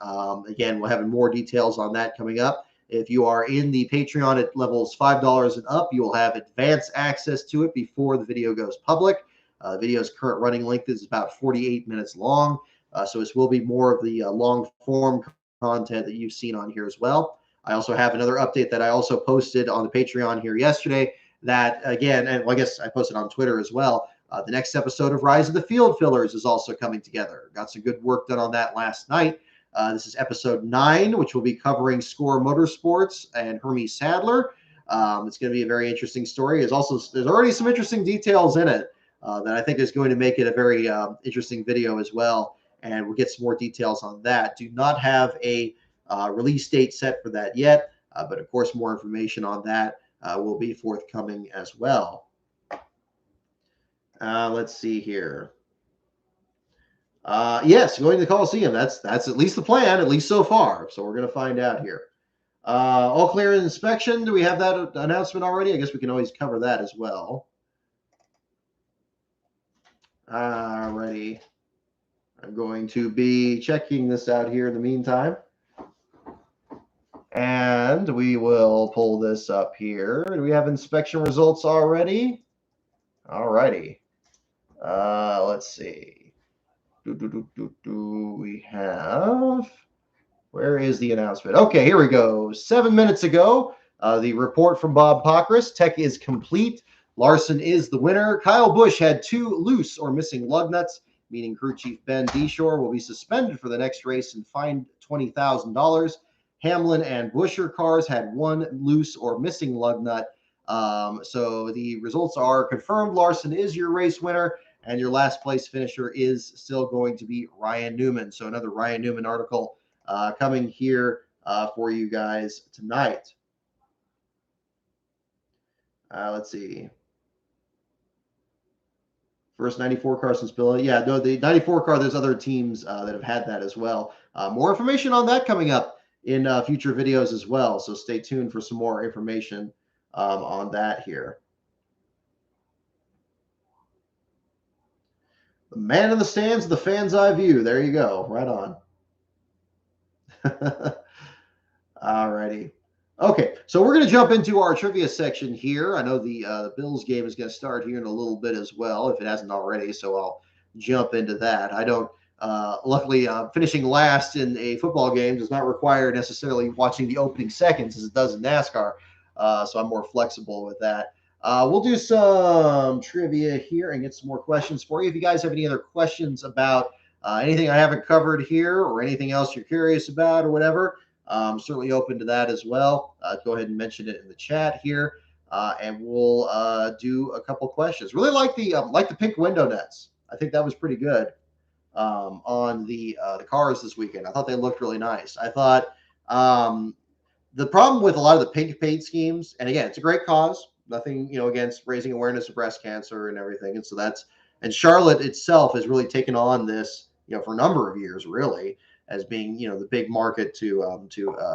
Again, we'll have more details on that coming up. If you are in the Patreon at levels $5 and up, you will have advanced access to it before the video goes public. The video's current running length is about 48 minutes long, so this will be more of the long form content that you've seen on here as well. I also have another update that I also posted on the Patreon here yesterday. That again, and I guess I posted on Twitter as well. The next episode of Rise of the Field Fillers is also coming together. Got some good work done on that last night. This is episode 9, which will be covering Score Motorsports and Hermie Sadler. It's going to be a very interesting story. There's already some interesting details in it that I think is going to make it a very interesting video as well. And we'll get some more details on that. Do not have a release date set for that yet, but of course, more information on that will be forthcoming as well. Let's see here. Yes, going to the Coliseum. That's at least the plan, at least so far. So we're going to find out here. All clear inspection. Do we have that announcement already? I guess we can always cover that as well. Alrighty. I'm going to be checking this out here in the meantime. And we will pull this up here. Do we have inspection results already? Alrighty. Let's see. We have. Where is the announcement? Okay, here we go. 7 minutes ago, the report from Bob Pockris. Tech is complete. Larson is the winner. Kyle Busch had 2 loose or missing lug nuts, meaning crew chief Ben Deshore will be suspended for the next race and fined $20,000. Hamlin and Buescher cars had 1 loose or missing lug nut. So the results are confirmed. Larson is your race winner, and your last place finisher is still going to be Ryan Newman. So another Ryan Newman article coming here for you guys tonight. Let's see. First 94 car since Bill. Yeah, no, the 94 car, there's other teams that have had that as well. More information on that coming up in future videos as well. So stay tuned for some more information on that here. The man in the stands, the fan's eye view. There you go. Right on. All righty. Okay, so we're going to jump into our trivia section here. I know the Bills game is going to start here in a little bit as well, if it hasn't already, so I'll jump into that. I don't, luckily, finishing last in a football game does not require necessarily watching the opening seconds as it does in NASCAR, so I'm more flexible with that. We'll do some trivia here and get some more questions for you. If you guys have any other questions about anything I haven't covered here or anything else you're curious about or whatever, I'm certainly open to that as well. Go ahead and mention it in the chat here, and we'll do a couple questions. Really like the pink window nets. I think that was pretty good on the cars this weekend. I thought they looked really nice. I thought the problem with a lot of the pink paint schemes, and again, it's a great cause. Nothing, against raising awareness of breast cancer and everything. And so and Charlotte itself has really taken on this, for a number of years, really, as being, the big market to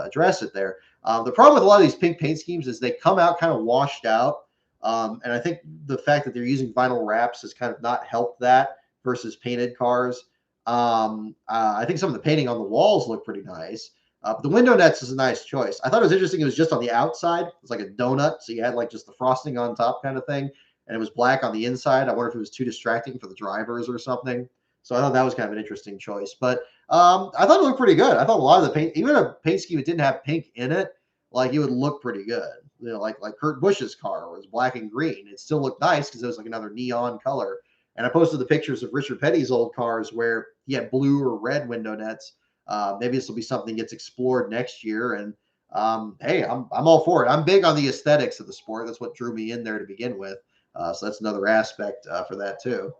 address it there. The problem with a lot of these pink paint schemes is they come out kind of washed out. And I think the fact that they're using vinyl wraps has kind of not helped that versus painted cars. I think some of the painting on the walls look pretty nice. But the window nets is a nice choice. I thought it was interesting. It was just on the outside. It's like a donut, so you had like just the frosting on top kind of thing, and it was black on the inside. I wonder if it was too distracting for the drivers or something. So I thought that was kind of an interesting choice. But I thought it looked pretty good. I thought a lot of the paint, even a paint scheme that didn't have pink in it, like it would look pretty good. You know, like Kurt Busch's car was black and green. It still looked nice because it was like another neon color. And I posted the pictures of Richard Petty's old cars where he had blue or red window nets. Maybe this will be something that gets explored next year. And hey, I'm all for it. I'm big on the aesthetics of the sport. That's what drew me in there to begin with. So that's another aspect for that too.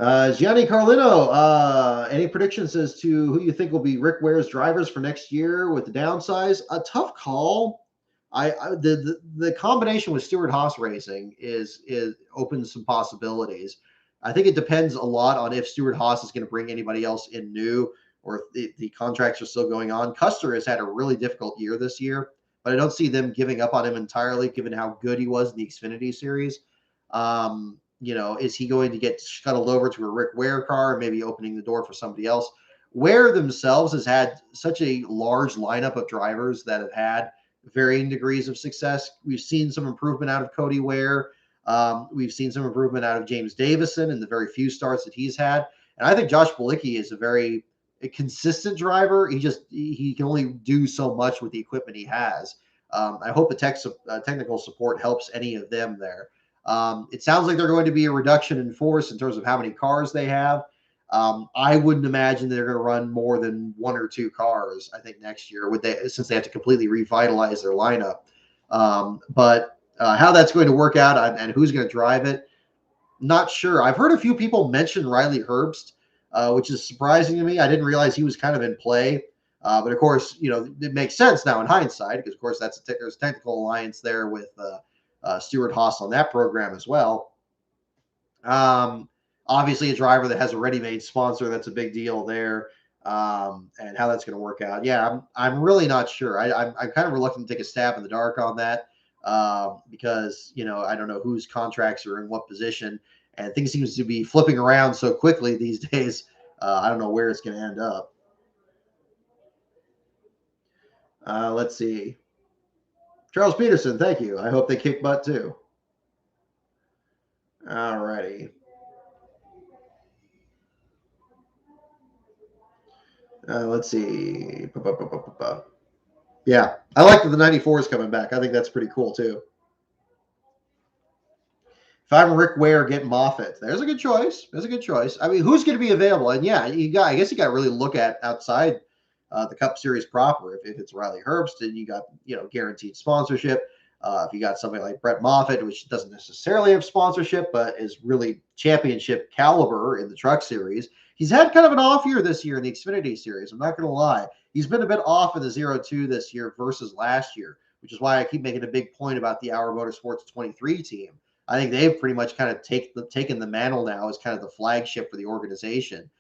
Gianni Carlino, any predictions as to who you think will be Rick Ware's drivers for next year with the downsize? A tough call. The combination with Stewart Haas Racing is opens some possibilities. I think it depends a lot on if Stewart Haas is going to bring anybody else in new or if the contracts are still going on. Custer has had a really difficult year this year, but I don't see them giving up on him entirely given how good he was in the Xfinity series. Is he going to get scuttled over to a Rick Ware car, maybe opening the door for somebody else? Ware themselves has had such a large lineup of drivers that have had varying degrees of success. We've seen some improvement out of Cody Ware. We've seen some improvement out of James Davison in the very few starts that he's had. And I think Josh Bilicki is a consistent driver. He can only do so much with the equipment he has. I hope the technical support helps any of them there. It sounds like they're going to be a reduction in force in terms of how many cars they have. I wouldn't imagine they're going to run more than one or two cars. I think next year, since they have to completely revitalize their lineup. But how that's going to work out and who's going to drive it, not sure. I've heard a few people mention Riley Herbst, which is surprising to me. I didn't realize he was kind of in play. But of course, it makes sense now in hindsight because, of course, there's a technical alliance there with Stewart Haas on that program as well. Obviously, a driver that has a ready-made sponsor, that's a big deal there. And how that's going to work out. Yeah, I'm really not sure. I'm kind of reluctant to take a stab in the dark on that because, I don't know whose contracts are in what position. And things seems to be flipping around so quickly these days. I don't know where it's going to end up. Let's see. Charles Peterson, thank you. I hope they kick butt too. All righty. Let's see. Yeah, I like that the 94 is coming back. I think that's pretty cool too. If I'm Rick Ware, get Moffitt. There's a good choice. There's a good choice. I mean, who's going to be available? And yeah, I guess you got to really look at outside the Cup Series proper. If it's Riley Herbst, and you got guaranteed sponsorship. If you got something like Brett Moffitt, which doesn't necessarily have sponsorship, but is really championship caliber in the Truck Series. He's had kind of an off year this year in the Xfinity Series. I'm not going to lie. He's been a bit off in the 0-2 this year versus last year, which is why I keep making a big point about the Our Motorsports 23 team. I think they've pretty much kind of taken the mantle now as kind of the flagship for the organization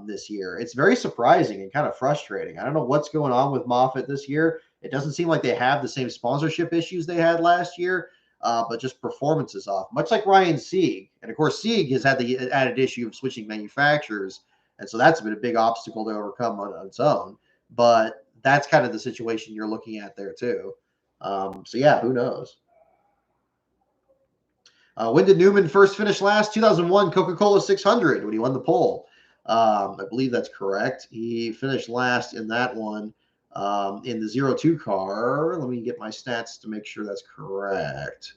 this year. It's very surprising and kind of frustrating. I don't know what's going on with Moffitt this year. It doesn't seem like they have the same sponsorship issues they had last year, but just performance is off, much like Ryan Sieg. And of course, Sieg has had the added issue of switching manufacturers. And so that's been a big obstacle to overcome on its own. But that's kind of the situation you're looking at there too. So yeah, who knows? When did Newman first finish last? 2001 Coca-Cola 600 when he won the pole. I believe that's correct. He finished last in that one in the 0-2 car. Let me get my stats to make sure that's correct.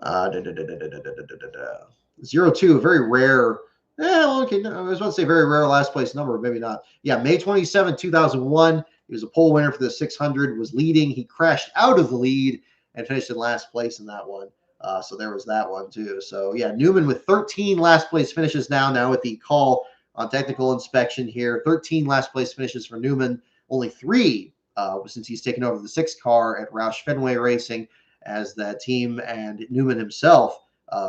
0-2, a very rare. Okay. No, I was about to say very rare last place number, maybe not. Yeah, May 27, 2001. He was a pole winner for the 600, was leading. He crashed out of the lead and finished in last place in that one. So there was that one too. So yeah, Newman with 13 last place finishes now with the call on technical inspection here. 13 last place finishes for Newman, only 3 since he's taken over the 6th car at Roush Fenway Racing as that team and Newman himself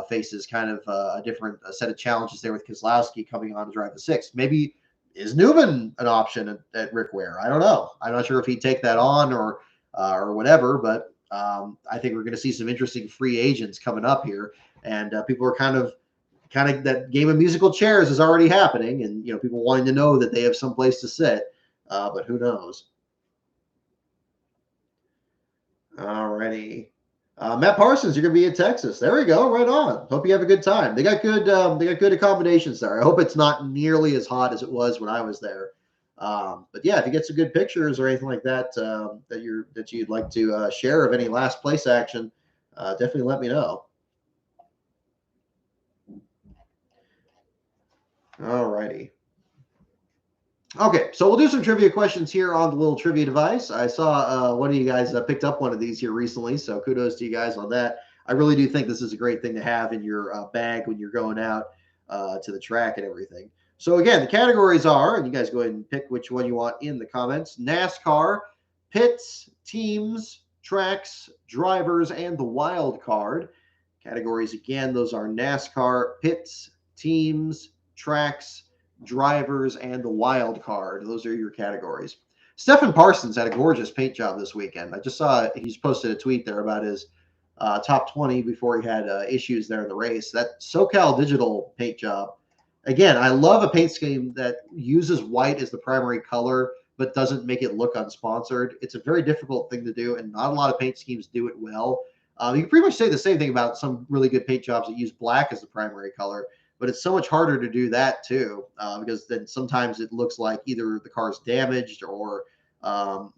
faces kind of a different set of challenges there with Keselowski coming on to drive the 6th. Maybe is Newman an option at Rick Ware? I don't know. I'm not sure if he'd take that on or whatever, but I think we're going to see some interesting free agents coming up here, and people are kind of kind of that game of musical chairs is already happening, and people wanting to know that they have some place to sit, but who knows? Alrighty. Matt Parsons, you're gonna be in Texas. There we go. Right on. Hope you have a good time. They got good. They got good accommodations there. I hope it's not nearly as hot as it was when I was there. But yeah, if you get some good pictures or anything like that that you'd like to share of any last place action, definitely let me know. Alrighty. Okay, so we'll do some trivia questions here on the little trivia device. I saw one of you guys picked up one of these here recently, so kudos to you guys on that. I really do think this is a great thing to have in your bag when you're going out to the track and everything. So again, the categories are, and you guys go ahead and pick which one you want in the comments: NASCAR, pits, teams, tracks, drivers, and the wild card. Categories again, those are NASCAR, pits, teams, tracks, drivers, and the wild card. Those are your categories. Stephen Parsons had a gorgeous paint job this weekend. I just saw he's posted a tweet there about his top 20 before he had issues there in the race. That SoCal Digital paint job. Again, I love a paint scheme that uses white as the primary color, but doesn't make it look unsponsored. It's a very difficult thing to do, and not a lot of paint schemes do it well. You can pretty much say the same thing about some really good paint jobs that use black as the primary color, but it's so much harder to do that too, because then sometimes it looks like either the car's damaged or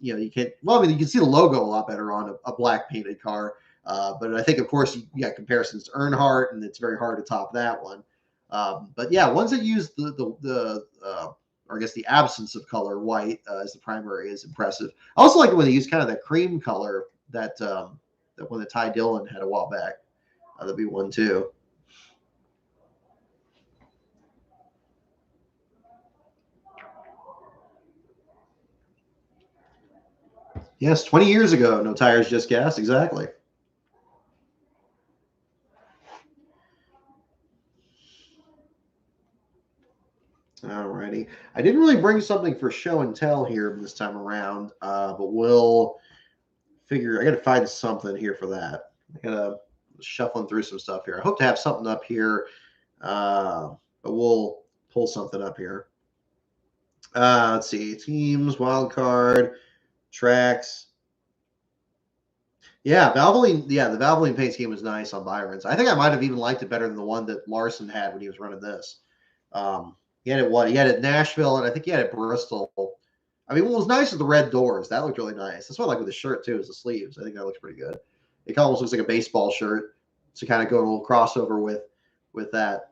you can't. Well, I mean, you can see the logo a lot better on a black painted car, but I think, of course, you got comparisons to Earnhardt, and it's very hard to top that one. But yeah, ones that use or I guess the absence of color, white as the primary, is impressive. I also like it when they use kind of that cream color that one that Ty Dillon had a while back. That'd be one too. Yes, 20 years ago, no tires, just gas. Exactly. Alrighty. I didn't really bring something for show and tell here this time around, but we'll figure. I got to find something here for that. I got to shuffling through some stuff here. I hope to have something up here, but we'll pull something up here. Let's see. Teams, wild card, tracks. Yeah, Valvoline. Yeah, the Valvoline paint scheme was nice on Byron's. I think I might have even liked it better than the one that Larson had when he was running this. He had it what? He had it at Nashville, and I think he had it at Bristol. I mean, what was nice was the red doors. That looked really nice. That's what I like with the shirt too, is the sleeves. I think that looks pretty good. It almost looks like a baseball shirt to kind of go a little crossover with that.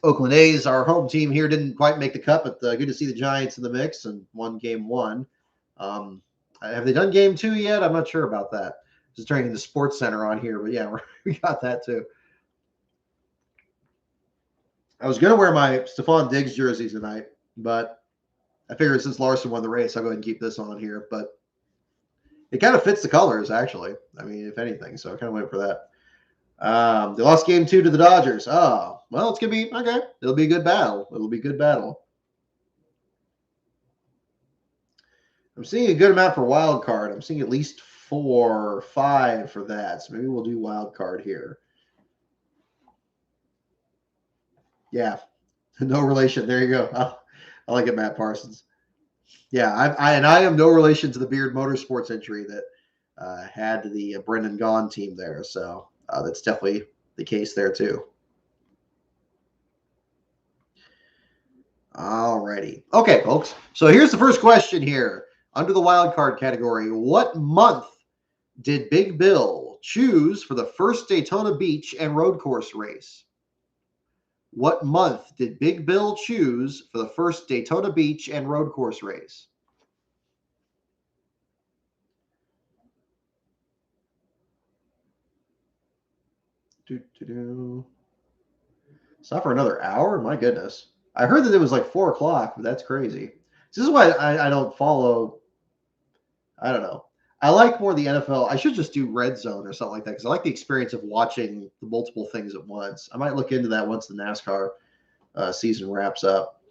Oakland A's, our home team here, didn't quite make the cut, but good to see the Giants in the mix and won game one. Have they done game two yet? I'm not sure about that. Just turning the Sports Center on here, but yeah, we got that too. I was going to wear my Stephon Diggs jersey tonight, but I figured since Larson won the race, I'll go ahead and keep this on here. But it kind of fits the colors, actually. I mean, if anything, so I kind of went for that. They lost game two to the Dodgers. Oh, well, it's going to be okay. It'll be a good battle. It'll be a good battle. I'm seeing a good amount for wild card. I'm seeing at least 4 or 5 for that. So maybe we'll do wild card here. Yeah, no relation. There you go. I like it, Matt Parsons. Yeah, I am no relation to the Beard Motorsports entry that had the Brendan Gaughan team there. So that's definitely the case there too. Alrighty. Okay, folks. So here's the first question here. Under the wild card category, what month did Big Bill choose for the first Daytona Beach and road course race? What month did Big Bill choose for the first Daytona Beach and road course race? It's not for another hour? My goodness. I heard that it was like 4 o'clock, but that's crazy. This is why I don't follow. I don't know. I like more the NFL. I should just do Red Zone or something like that because I like the experience of watching the multiple things at once. I might look into that once the NASCAR season wraps up.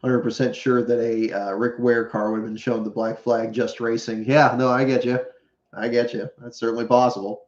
100% sure that a Rick Ware car would have been shown the black flag just racing. Yeah, no, I get you. I get you. That's certainly possible.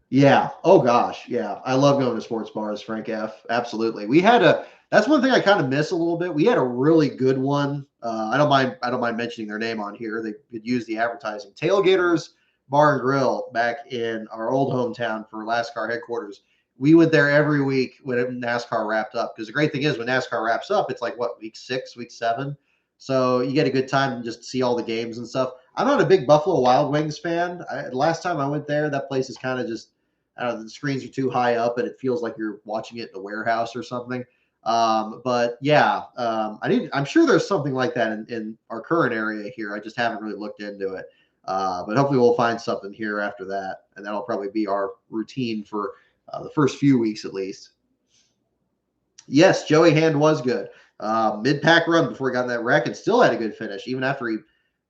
Yeah. Oh gosh. Yeah. I love going to sports bars, Frank F. Absolutely. We had a. That's one thing I kind of miss a little bit. We had a really good one. I don't mind. I don't mind mentioning their name on here. They could use the advertising. Tailgaters Bar and Grill back in our old hometown for NASCAR headquarters. We went there every week when NASCAR wrapped up. Because the great thing is when NASCAR wraps up, it's like what, week 6, week 7. So you get a good time to just see all the games and stuff. I'm not a big Buffalo Wild Wings fan. Last time I went there, that place is kind of just the screens are too high up and it feels like you're watching it in a warehouse or something. But yeah, I'm sure there's something like that in our current area here. I just haven't really looked into it. But hopefully we'll find something here after that. And that'll probably be our routine for the first few weeks at least. Yes, Joey Hand was good. Mid-pack run before he got in that wreck and still had a good finish, even after he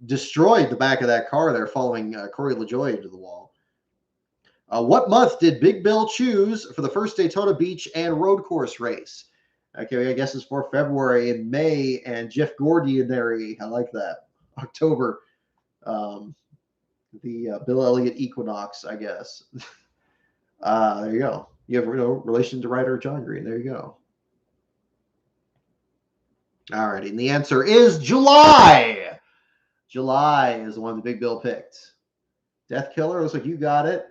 destroyed the back of that car there following Corey LaJoie into the wall. What month did Big Bill choose for the first Daytona Beach and road course race? Okay, I guess it's for February and May and Jeff Gordianary. I like that. October, the Bill Elliott Equinox, I guess. There you go. You have relation to writer John Green. There you go. All righty. And the answer is July. July is the one that Big Bill picked. Death Killer, looks like you got it.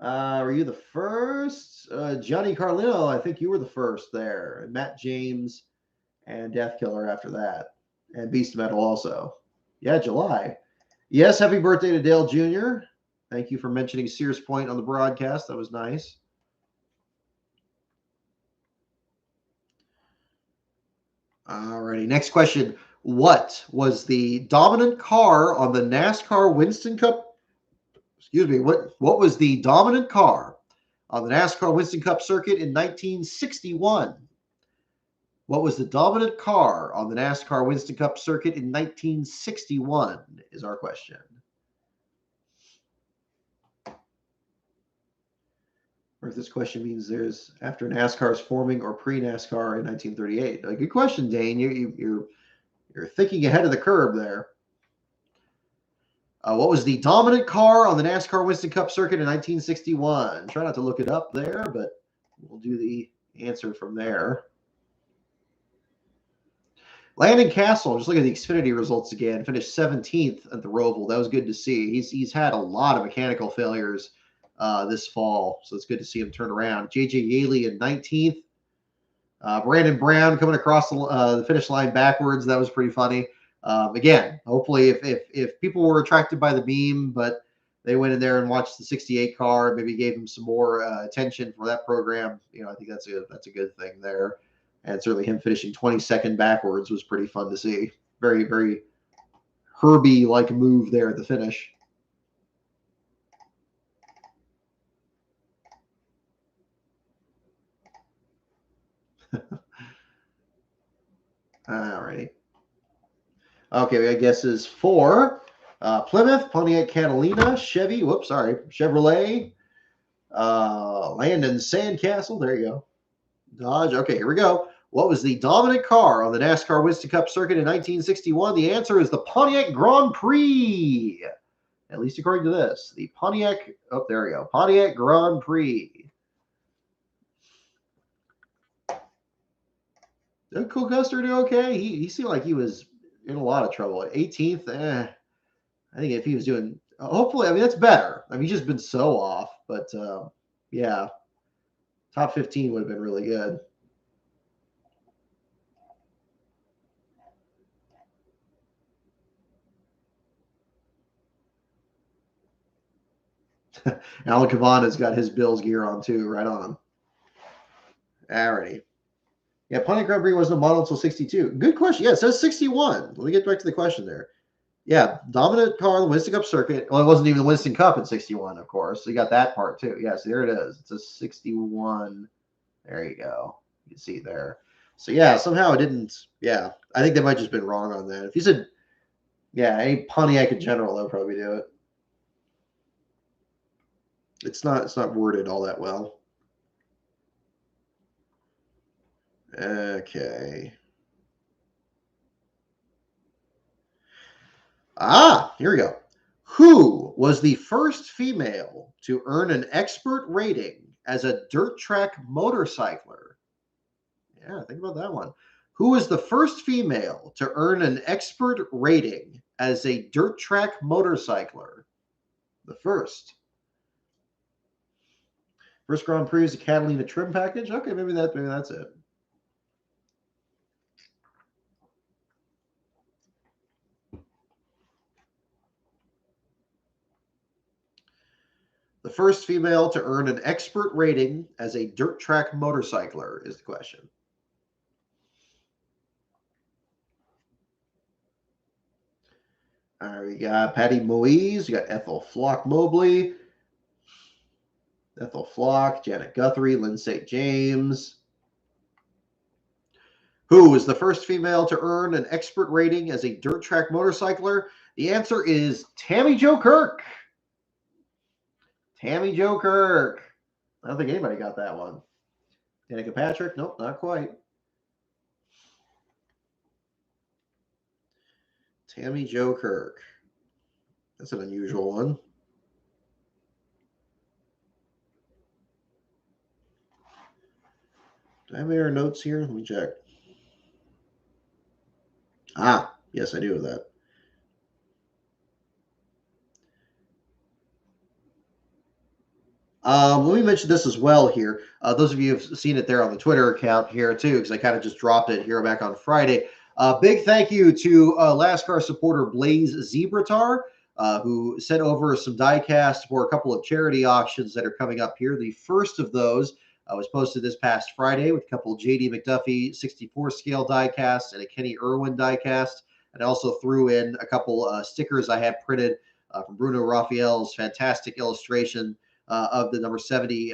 Were you the first? Johnny Carlino, I think you were the first there. Matt James and Death Killer after that. And Beast Metal also. Yeah, July. Yes, happy birthday to Dale Jr. Thank you for mentioning Sears Point on the broadcast. That was nice. Alrighty, next question. What was the dominant car on the NASCAR Winston Cup? Excuse me. What was the dominant car on the NASCAR Winston Cup circuit in 1961? What was the dominant car on the NASCAR Winston Cup circuit in 1961 is our question. Or if this question means there's after NASCAR's forming or pre-NASCAR in 1938. Good question, Dane. You're thinking ahead of the curve there. What was the dominant car on the NASCAR Winston Cup circuit in 1961? Try not to look it up there, but we'll do the answer from there. Landon Castle, just look at the Xfinity results again, finished 17th at the Roval. That was good to see. He's had a lot of mechanical failures this fall, so it's good to see him turn around. J.J. Yaley in 19th. Brandon Brown coming across the finish line backwards. That was pretty funny. Again, hopefully if people were attracted by the beam, but they went in there and watched the 68 car, maybe gave them some more attention for that program, I think that's a good thing there. And certainly him finishing 22nd backwards was pretty fun to see. Very, very Herbie-like move there at the finish. All right. Okay, I guess is for Plymouth, Pontiac Catalina, Chevy, Chevrolet, Landon Sandcastle. There you go. Dodge. Okay, here we go. What was the dominant car on the NASCAR Winston Cup circuit in 1961? The answer is the Pontiac Grand Prix. At least according to this. The Pontiac, there we go. Pontiac Grand Prix. Did Cole Custer do okay? He seemed like he was in a lot of trouble. 18th, I think if he was doing, hopefully, that's better. He's just been so off. But, yeah, top 15 would have been really good. Alan Cavana's got his Bills gear on too. Right on. Alrighty. Yeah, Pontiac Grand Prix wasn't a model until 62. Good question. Yeah, it says 61. Let me get back to the question there. Yeah, dominant car on the Winston Cup circuit. Well, it wasn't even the Winston Cup in 61, of course. So you got that part too. Yes, there it is. It's a 61. There you go. You can see there. So yeah, somehow it didn't. Yeah, I think they might just been wrong on that. If you said, yeah, any Pontiac in general, they'll probably do it. It's not worded all that well. Okay. Here we go. Who was the first female to earn an expert rating as a dirt track motorcycler? Yeah, think about that one. Who was the first female to earn an expert rating as a dirt track motorcycler? The first Grand Prix is a Catalina trim package. Okay, maybe that's it. The first female to earn an expert rating as a dirt track motorcycler is the question. All right, we got Patty Moise, we got Ethel Flock Mobley, Janet Guthrie, Lynn St. James. Who was the first female to earn an expert rating as a dirt track motorcycler? The answer is Tammy Jo Kirk. Tammy Jo Kirk. I don't think anybody got that one. Danica Patrick? Nope, not quite. Tammy Jo Kirk. That's an unusual one. Do I have any notes here? Let me check. Yes, I do have that. Let me mention this as well here. Those of you who've seen it there on the Twitter account here too, because I kind of just dropped it here back on Friday. Big thank you to LASCAR supporter Blaze Zebratar, who sent over some diecast for a couple of charity auctions that are coming up here. The first of those was posted this past Friday with a couple of JD McDuffie 64 scale diecasts and a Kenny Irwin diecast. And I also threw in a couple stickers I had printed from Bruno Raphael's fantastic illustration of the number 70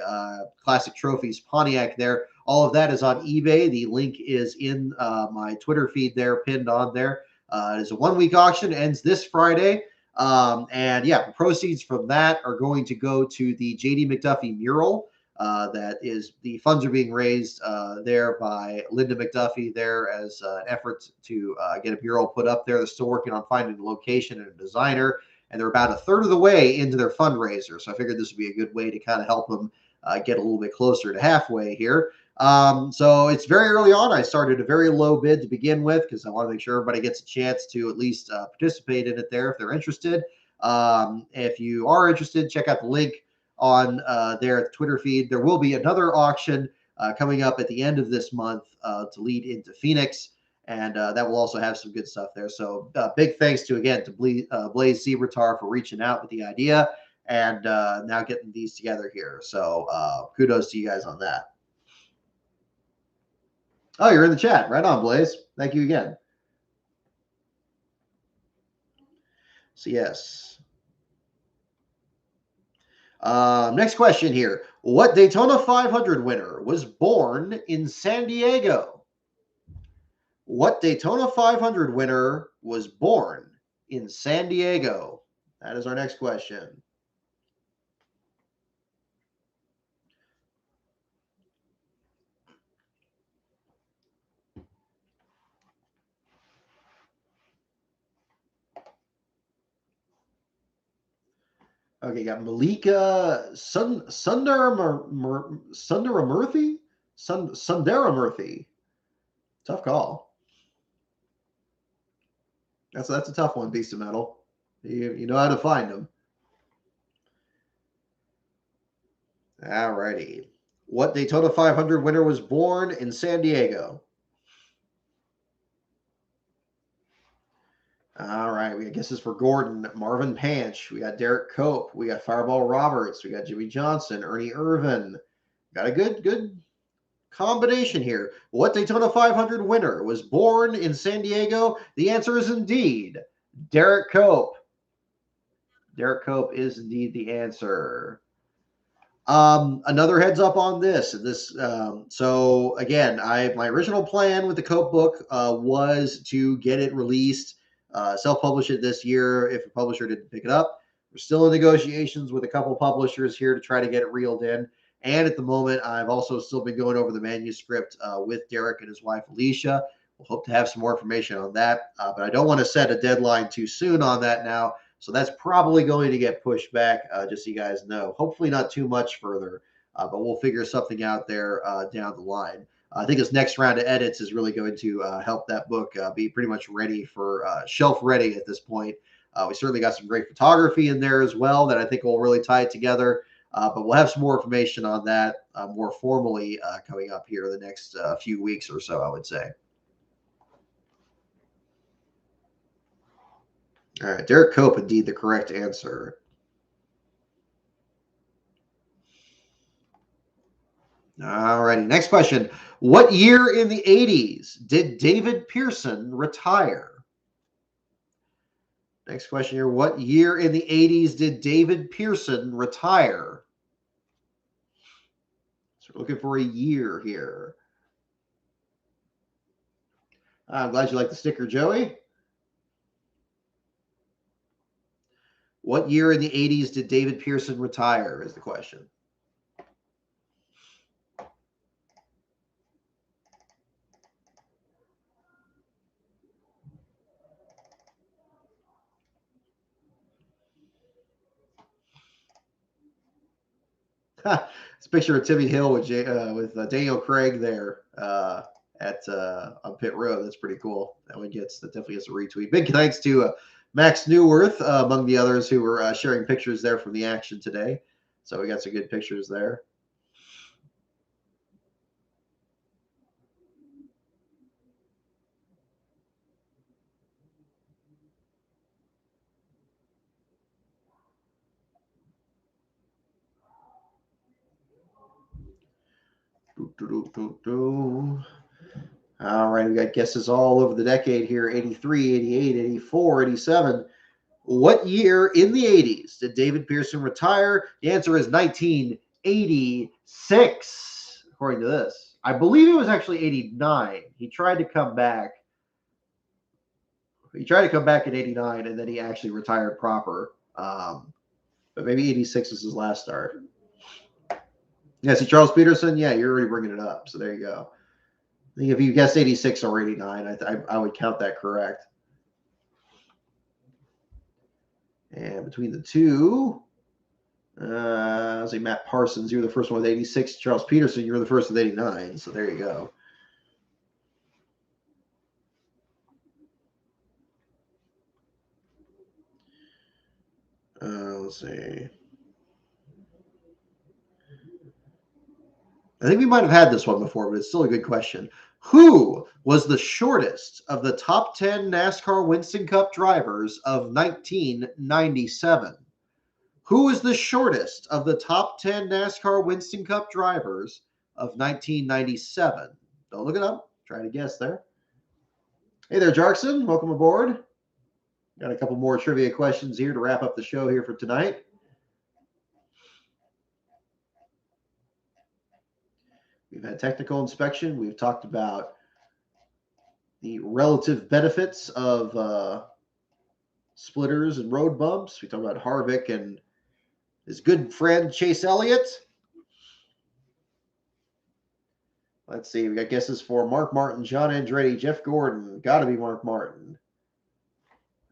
Classic Trophies Pontiac there. All of that is on eBay. The link is in my Twitter feed there, pinned on there. It is a 1 week auction, ends this Friday. And yeah, the proceeds from that are going to go to the JD McDuffie mural. The funds are being raised there by Linda McDuffie there as an effort to get a mural put up there. They're still working on finding a location and a designer, and they're about a third of the way into their fundraiser. So I figured this would be a good way to kind of help them get a little bit closer to halfway here. So it's very early on. I started a very low bid to begin with because I want to make sure everybody gets a chance to at least participate in it there if they're interested. If you are interested, check out the link on their Twitter feed. There will be another auction coming up at the end of this month to lead into Phoenix. And that will also have some good stuff there. So big thanks to Blaze Zebratar for reaching out with the idea and now getting these together here. So kudos to you guys on that. Oh, you're in the chat. Right on, Blaze. Thank you again. So yes. Next question here. What Daytona 500 winner was born in San Diego? What Daytona 500 winner was born in San Diego? That is our next question. Okay, you got Malika Sundaramurthy. Tough call. That's a tough one, Beast of Metal. You know how to find them. All righty. What Daytona 500 winner was born in San Diego? All right, we got guesses for Gordon, Marvin Panch, we got Derek Cope, we got Fireball Roberts, we got Jimmy Johnson, Ernie Irvin. Got a good combination here. What Daytona 500 winner was born in San Diego? The answer is indeed Derek Cope. Derek Cope is indeed the answer. Another heads up on this. So again, my original plan with the Cope book was to get it released, self-publish it this year if a publisher didn't pick it up. We're still in negotiations with a couple publishers here to try to get it reeled in. And at the moment, I've also still been going over the manuscript with Derek and his wife, Alicia. We'll hope to have some more information on that, but I don't want to set a deadline too soon on that now. So that's probably going to get pushed back, just so you guys know. Hopefully not too much further, but we'll figure something out there down the line. I think this next round of edits is really going to help that book be pretty much ready for shelf ready at this point. We certainly got some great photography in there as well that I think will really tie it together. But we'll have some more information on that more formally coming up here the next few weeks or so, I would say. All right, Derek Cope, indeed the correct answer. All righty, next question. What year in the 80s did David Pearson retire? Next question here. What year in the 80s did David Pearson retire? So we're looking for a year here. I'm glad you like the sticker, Joey. What year in the 80s did David Pearson retire is the question. It's a picture of Timmy Hill with Daniel Craig there at on pit road. That's pretty cool. That definitely gets a retweet. Big thanks to Max Newworth among the others who were sharing pictures there from the action today. So we got some good pictures there. All right, we got guesses all over the decade here: 83, 88, 84, 87. What year in the 80s did David Pearson retire? The answer is 1986, according to this. I believe it was actually 89. He tried to come back. He tried to come back in 89, and then he actually retired proper. But maybe 86 was his last start. Yeah, see, Charles Peterson, yeah, you're already bringing it up. So there you go. I think if you guessed 86 or 89, I would count that correct. And between the two, I'll say Matt Parsons, you were the first one with 86. Charles Peterson, you were the first with 89. So there you go. Let's see. I think we might have had this one before, but it's still a good question. Who was the shortest of the top 10 NASCAR Winston Cup drivers of 1997? Who is the shortest of the top 10 NASCAR Winston Cup drivers of 1997? Don't look it up. Try to guess there. Hey there, Jarkson. Welcome aboard. Got a couple more trivia questions here to wrap up the show here for tonight. We've had technical inspection. We've talked about the relative benefits of splitters and road bumps. We talked about Harvick and his good friend Chase Elliott. Let's see. We got guesses for Mark Martin, John Andretti, Jeff Gordon. Got to be Mark Martin.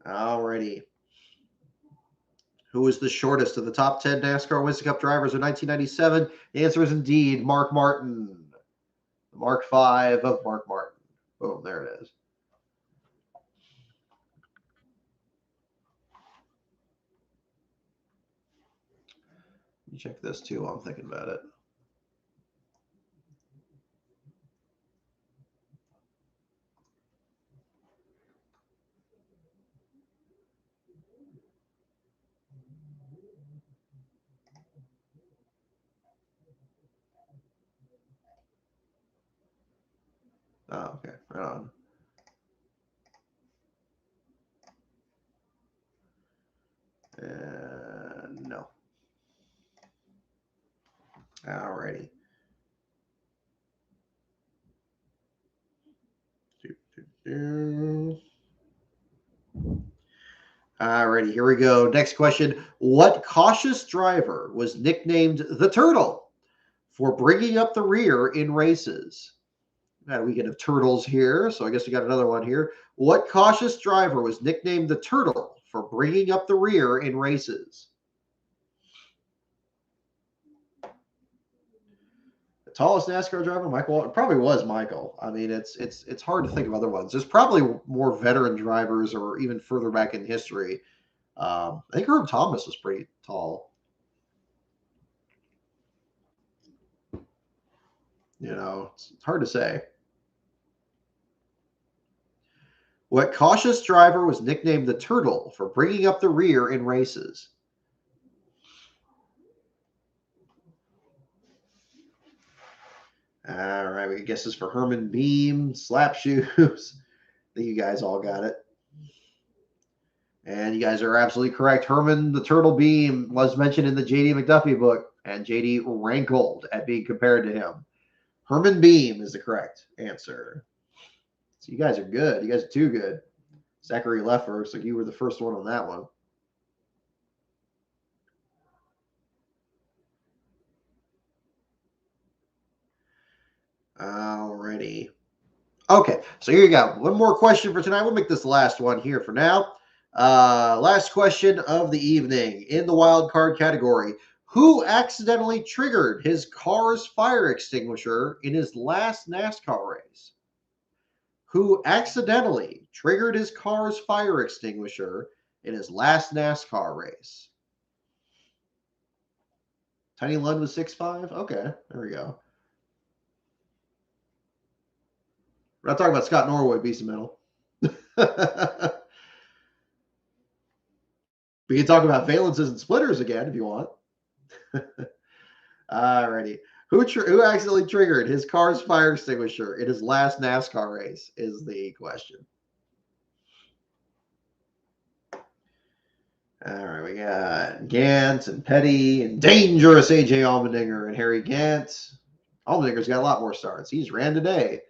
Alrighty. Who is the shortest of the top 10 NASCAR Winston Cup drivers of 1997? The answer is indeed Mark Martin. The Mark V of Mark Martin. Boom, there it is. Let me check this too while I'm thinking about it. Oh, okay. Right on. No. Alrighty. Alrighty, here we go. Next question. What cautious driver was nicknamed the Turtle for bringing up the rear in races. Got a weekend of turtles here, so I guess we got another one here. What cautious driver was nicknamed the Turtle for bringing up the rear in races? The tallest NASCAR driver, Michael. It probably was Michael. I mean, it's hard to think of other ones. There's probably more veteran drivers, or even further back in history. I think Herb Thomas was pretty tall. You know, it's hard to say. What cautious driver was nicknamed the Turtle for bringing up the rear in races? All right, we guess this for Herman Beam, Slap Shoes. I think you guys all got it. And you guys are absolutely correct. Herman the Turtle Beam was mentioned in the J.D. McDuffie book, and J.D. rankled at being compared to him. Herman Beam is the correct answer. So you guys are good. You guys are too good. Zachary Leffer, so you were the first one on that one. Alrighty. Okay, so here you go. One more question for tonight. We'll make this the last one here for now. Last question of the evening in the wild card category. Who accidentally triggered his car's fire extinguisher in his last NASCAR race? Who accidentally triggered his car's fire extinguisher in his last NASCAR race? Tiny Lund was 6'5"? Okay, there we go. We're not talking about Scott Norwood, Beast of Metal. We can talk about valences and splitters again if you want. Alrighty. Who accidentally triggered his car's fire extinguisher in his last NASCAR race is the question. All right, we got Gant and Petty and dangerous AJ Allmendinger and Harry Gant. Allmendinger's got a lot more starts. He's ran today.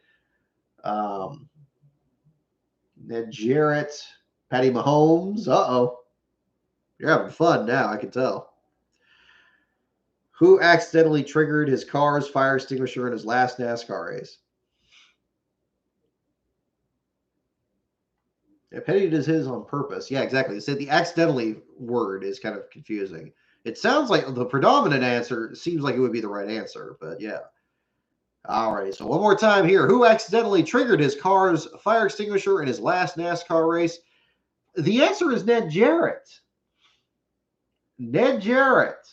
Ned Jarrett, Patty Mahomes. Uh-oh. You're having fun now, I can tell. Who accidentally triggered his car's fire extinguisher in his last NASCAR race? Yeah, Petty does his on purpose. Yeah, exactly. It said the accidentally word is kind of confusing. It sounds like the predominant answer seems like it would be the right answer, but yeah. All right, so one more time here. Who accidentally triggered his car's fire extinguisher in his last NASCAR race? The answer is Ned Jarrett. Ned Jarrett.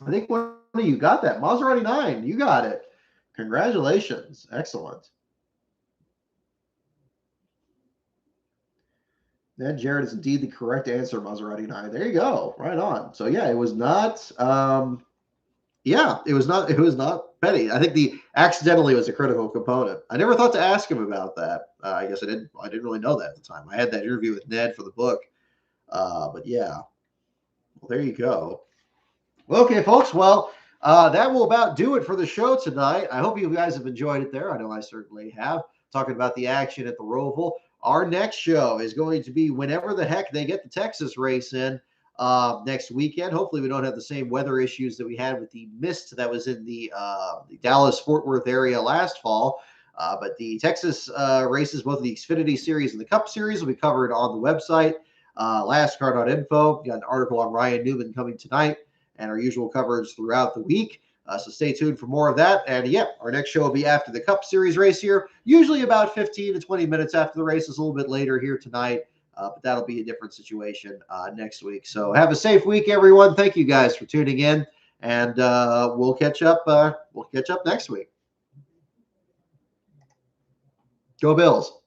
I think one of you got that. Maserati 9, you got it. Congratulations. Excellent. Ned Jarrett is indeed the correct answer, Maserati 9. There you go. Right on. So yeah, it was not it was not Petty. I think the accidentally was a critical component. I never thought to ask him about that. I guess I didn't really know that at the time. I had that interview with Ned for the book. But yeah. Well, there you go. Well, okay, folks. Well, that will about do it for the show tonight. I hope you guys have enjoyed it there. I know I certainly have. Talking about the action at the Roval. Our next show is going to be whenever the heck they get the Texas race in next weekend. Hopefully, we don't have the same weather issues that we had with the mist that was in the Dallas-Fort Worth area last fall. But the Texas races, both the Xfinity Series and the Cup Series, will be covered on the website. Lastcar.info. Got an article on Ryan Newman coming tonight, and our usual coverage throughout the week. So stay tuned for more of that. And yeah, our next show will be after the Cup Series race here, usually about 15 to 20 minutes after the race. Is a little bit later here tonight, but that'll be a different situation next week. So have a safe week, everyone. Thank you guys for tuning in, and we'll catch up. We'll catch up next week. Go Bills.